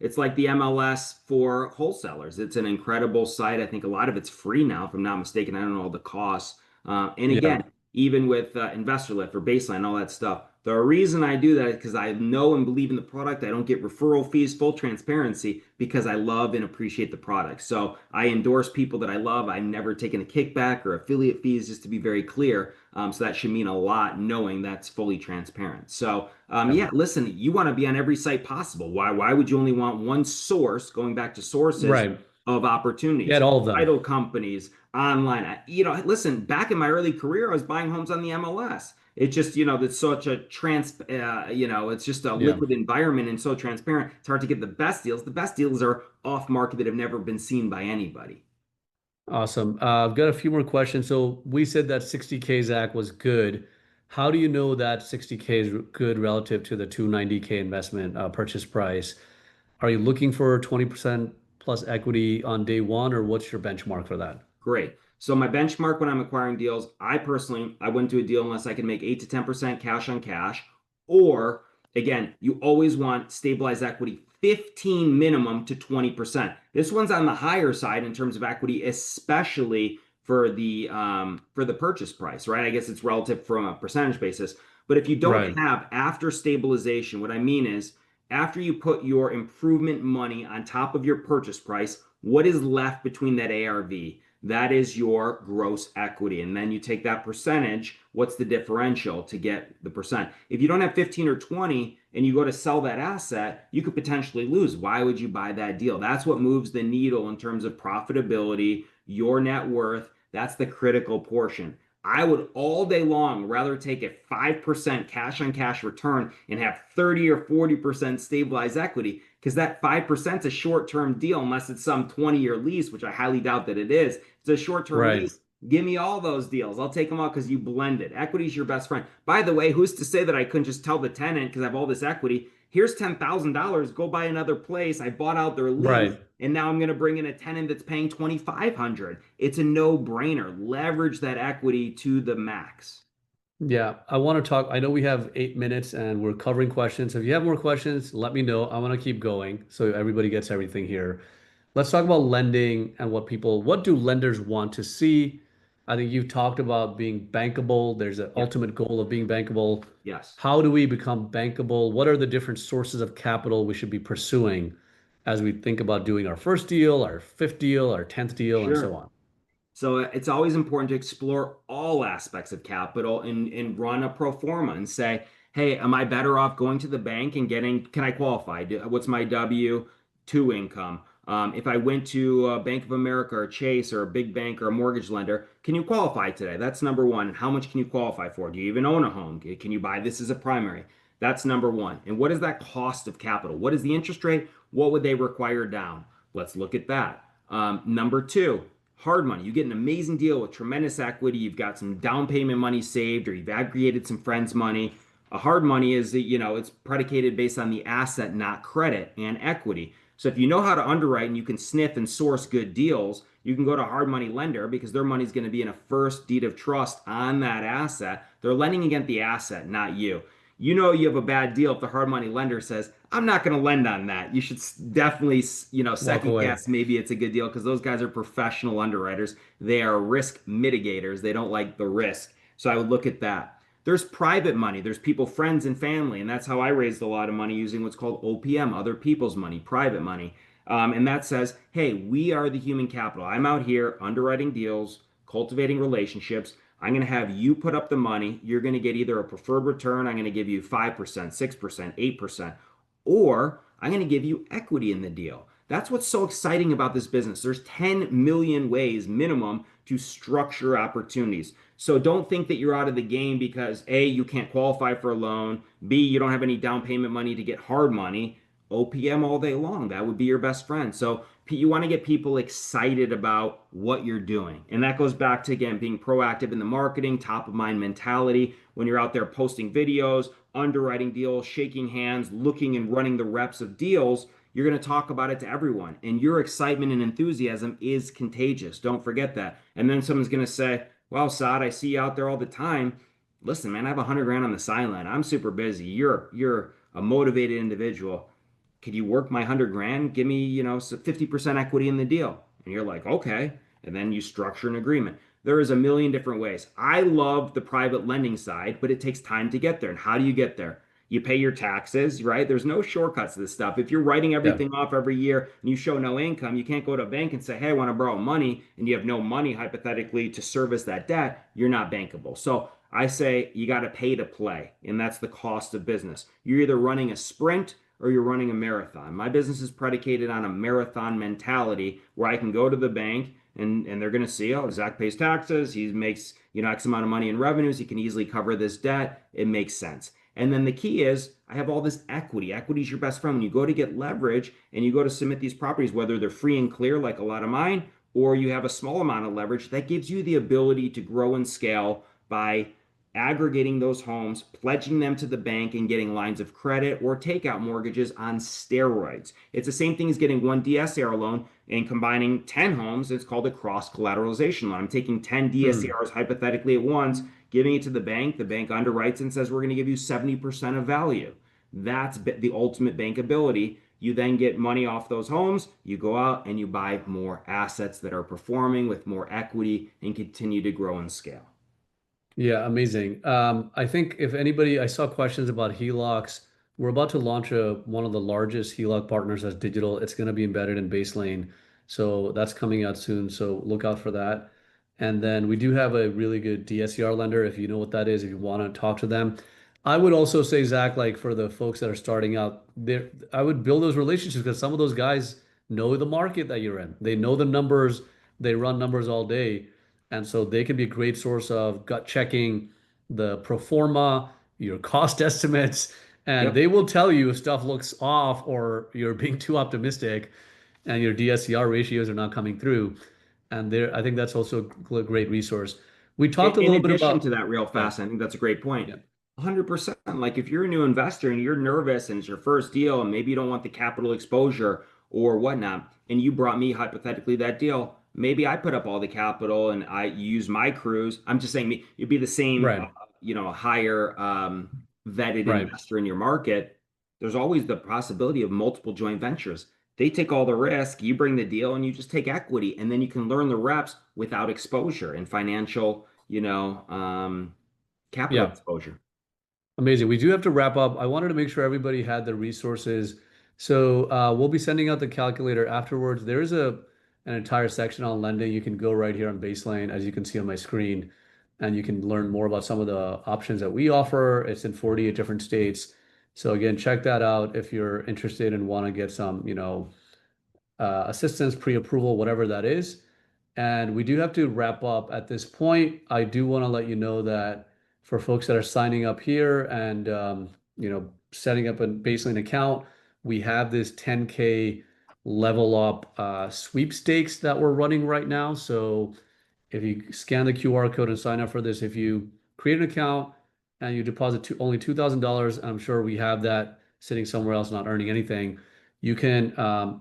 it's like the MLS for wholesalers. It's an incredible site. I think a lot of it's free now, if I'm not mistaken. I don't know all the costs. And Yeah, again, even with InvestorLift or Baseline, all that stuff. The reason I do that is because I know and believe in the product. I don't get referral fees, full transparency, because I love and appreciate the product. So I endorse people that I love. I've never taken a kickback or affiliate fees, just to be very clear. So that should mean a lot knowing that's fully transparent. So yeah, yeah, listen, you want to be on every site possible. Why would you only want one source, going back to sources right. of Get opportunities? all of them. Title companies, online. Listen, back in my early career, I was buying homes on the MLS. It's just, that's such a it's just a Yeah, liquid environment and so transparent. It's hard to get the best deals. The best deals are off market that have never been seen by anybody. awesome. I've got a few more questions. So we said that 60K Zach was good. How do you know that 60K is good relative to the 290K investment purchase price? Are you looking for 20% plus equity on day one, or what's your benchmark for that? Great. So my benchmark when I'm acquiring deals, I wouldn't do a deal unless I can make 8 to 10% cash on cash. Or again, you always want stabilized equity 15 minimum to 20%. This one's on the higher side in terms of equity, especially for the purchase price, right? I guess it's relative from a percentage basis. But if you don't Right. have after stabilization, what I mean is after you put your improvement money on top of your purchase price, what is left between that ARV? That is your gross equity. And then you take that percentage, what's the differential to get the percent? If you don't have 15 or 20 and you go to sell that asset, you could potentially lose. Why would you buy that deal? That's what moves the needle in terms of profitability, your net worth. That's the critical portion. I would all day long rather take a 5% cash on cash return and have 30 or 40% stabilized equity because that 5% is a short term deal unless it's some 20-year lease, which I highly doubt that it is. It's a short term Right. lease. Give me all those deals. I'll take them all because you blended. Equity is your best friend. By the way, who's to say that I couldn't just tell the tenant because I have all this equity? Here's $10,000. Go buy another place. I bought out their lease, Right. and now I'm going to bring in a tenant that's paying 2,500. It's a no-brainer. Leverage that equity to the max. Yeah, I want to talk. I know we have 8 minutes and we're covering questions. If you have more questions, let me know. I want to keep going so everybody gets everything here. Let's talk about lending and what do lenders want to see? I think you've talked about being bankable. There's an Yeah. ultimate goal of being bankable. Yes. How do we become bankable? What are the different sources of capital we should be pursuing as we think about doing our first deal, our fifth deal, our 10th deal, and so Sure. on? So it's always important to explore all aspects of capital and run a pro forma and say, hey, am I better off going to the bank and getting, can I qualify? What's my W-2 income? If I went to Bank of America or Chase or a big bank or a mortgage lender, can you qualify today? That's number one. And how much can you qualify for? Do you even own a home? Can you buy this as a primary? That's number one. And what is that cost of capital? What is the interest rate? What would they require down? Let's look at that. Number two, hard money. You get an amazing deal with tremendous equity. You've got some down payment money saved, or you've aggregated some friends' money. A hard money is it's predicated based on the asset, not credit and equity. So if you know how to underwrite and you can sniff and source good deals, you can go to a hard money lender because their money is going to be in a first deed of trust on that asset. They're lending against the asset, not you. You know you have a bad deal if the hard money lender says, I'm not going to lend on that. You should definitely, Walk second away. guess maybe it's a good deal because those guys are professional underwriters. They are risk mitigators. They don't like the risk. So I would look at that. There's private money. There's people, friends and family. And that's how I raised a lot of money using what's called OPM, other people's money, private money. And that says, hey, we are the human capital. I'm out here underwriting deals, cultivating relationships. I'm going to have you put up the money. You're going to get either a preferred return. I'm going to give you 5%, 6%, 8%, or I'm going to give you equity in the deal. That's what's so exciting about this business. There's 10 million ways minimum to structure opportunities. So don't think that you're out of the game because A, you can't qualify for a loan, B, you don't have any down payment money to get hard money. OPM all day long. That would be your best friend. So you want to get people excited about what you're doing. And that goes back to, again, being proactive in the marketing, top of mind mentality. When you're out there posting videos, underwriting deals, shaking hands, looking and running the reps of deals, you're going to talk about it to everyone. And your excitement and enthusiasm is contagious. Don't forget that. And then someone's going to say, well, Saad, I see you out there all the time. Listen, man, I have 100 grand on the sideline. I'm super busy. You're a motivated individual. Could you work my 100 grand? Give me, 50% equity in the deal. And you're like, okay. And then you structure an agreement. There is a million different ways. I love the private lending side, but it takes time to get there. And how do you get there? You pay your taxes, right? There's no shortcuts to this stuff. If you're writing Yeah. everything off every year and you show no income, you can't go to a bank and say, hey, I want to borrow money, and you have no money hypothetically to service that debt. You're not bankable. So I say you got to pay to play, and that's the cost of business. You're either running a sprint or you're running a marathon. My business is predicated on a marathon mentality where I can go to the bank and they're going to see, oh, Zach pays taxes. He makes, X amount of money in revenues. He can easily cover this debt. It makes sense. And then the key is I have all this equity. Equity is your best friend. When you go to get leverage and you go to submit these properties, whether they're free and clear like a lot of mine, or you have a small amount of leverage, that gives you the ability to grow and scale by aggregating those homes, pledging them to the bank, and getting lines of credit or takeout mortgages on steroids. It's the same thing as getting one DSCR loan and combining 10 homes. It's called a cross collateralization loan. I'm taking 10 Hmm. DSCRs hypothetically at once, giving it to the bank. The bank underwrites and says, we're going to give you 70% of value. That's the ultimate bankability. You then get money off those homes. You go out and you buy more assets that are performing with more equity and continue to grow and scale. Yeah, amazing. I think if anybody, I saw questions about HELOCs. We're about to launch one of the largest HELOC partners as digital. It's going to be embedded in Baselane. So that's coming out soon. So look out for that. And then we do have a really good DSCR lender. If you know what that is, if you want to talk to them. I would also say, Zach, like for the folks that are starting out, there, I would build those relationships because some of those guys know the market that you're in. They know the numbers. They run numbers all day. And so they can be a great source of gut checking the pro forma, your cost estimates, and Yep. they will tell you if stuff looks off or you're being too optimistic and your DSCR ratios are not coming through. And there, I think that's also a great resource. We talked a In little bit addition to about, that, real yeah, fast, I think that's a great point. yeah, 100%. Like if you're a new investor and you're nervous and it's your first deal and maybe you don't want the capital exposure or whatnot, and you brought me hypothetically that deal, maybe I put up all the capital and I use my crews. I'm just saying me, you'd be the same, right, higher vetted right. investor in your market. There's always the possibility of multiple joint ventures. They take all the risk, you bring the deal, and you just take equity, and then you can learn the reps without exposure and financial, capital Yeah. exposure. Amazing. We do have to wrap up. I wanted to make sure everybody had the resources. So we'll be sending out the calculator afterwards. There is an entire section on lending. You can go right here on Baseline, as you can see on my screen, and you can learn more about some of the options that we offer. It's in 48 different states. So again, check that out if you're interested and want to get some, assistance, pre-approval, whatever that is. And we do have to wrap up at this point. I do want to let you know that for folks that are signing up here and setting up a Baseline account, we have this 10K level up sweepstakes that we're running right now. So if you scan the QR code and sign up for this, if you create an account and you deposit only $2,000, I'm sure we have that sitting somewhere else not earning anything, you can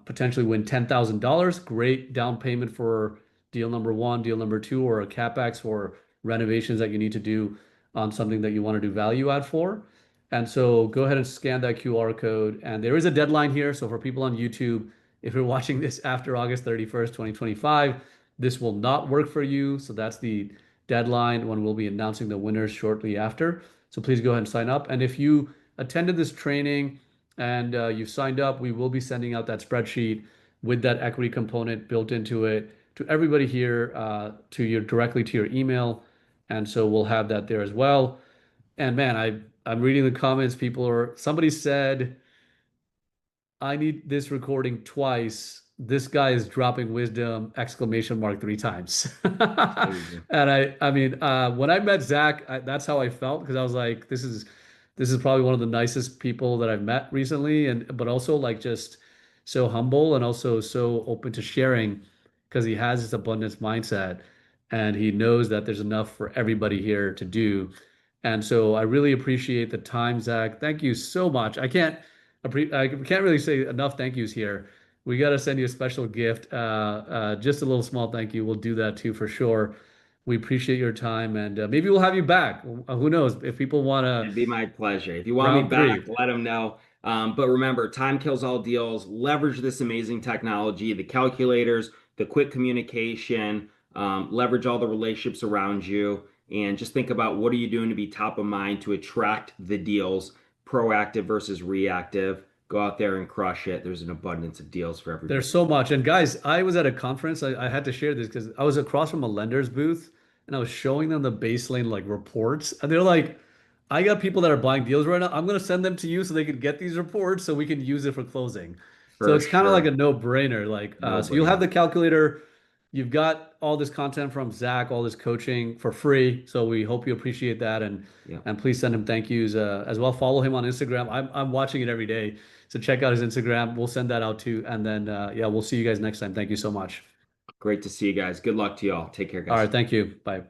potentially win $10,000. Great down payment for deal number one, deal number two, or a capex for renovations that you need to do on something that you want to do value add for. And so go ahead and scan that QR code. And there is a deadline here. So for people on YouTube, if you're watching this after August 31st, 2025, this will not work for you. So that's the deadline when we'll be announcing the winners shortly after. So please go ahead and sign up. And if you attended this training and you've signed up, we will be sending out that spreadsheet with that equity component built into it to everybody here, to your directly to your email. And so we'll have that there as well. And man, I'm reading the comments. Somebody said I need this recording twice. This guy is dropping wisdom exclamation mark three times. Crazy. And I mean, when I met Zach, that's how I felt because I was like, this is probably one of the nicest people that I've met recently, and but also like just so humble and also so open to sharing because he has this abundance mindset and he knows that there's enough for everybody here to do. And so I really appreciate the time, Zach. Thank you so much. I can't really say enough thank yous here. We got to send you a special gift, just a little small thank you. We'll do that too for sure. We appreciate your time, and maybe we'll have you back. Who knows? If people want to It'd be my pleasure. If you want me round back, three, let them know. But remember, time kills all deals. Leverage this amazing technology, the calculators, the quick communication, leverage all the relationships around you, and just think about what are you doing to be top of mind to attract the deals, proactive versus reactive. Go out there and crush it. There's an abundance of deals for there's everybody. so much. And guys, I was at a conference. I had to share this because I was across from a lender's booth and I was showing them the baseline like reports. And they're like, I got people that are buying deals right now. I'm going to send them to you so they can get these reports so we can use it for closing. So For it's kind of like a sure. no-brainer. Like, No so you'll have brainer. the calculator. You've got all this content from Zach, all this coaching for free. So we hope you appreciate that. Yeah. And please send him thank yous as well. Follow him on Instagram. I'm watching it every day. So check out his Instagram. We'll send that out too. And then, yeah, we'll see you guys next time. Thank you so much. Great to see you guys. Good luck to y'all. Take care, All guys. right. Thank you. Bye.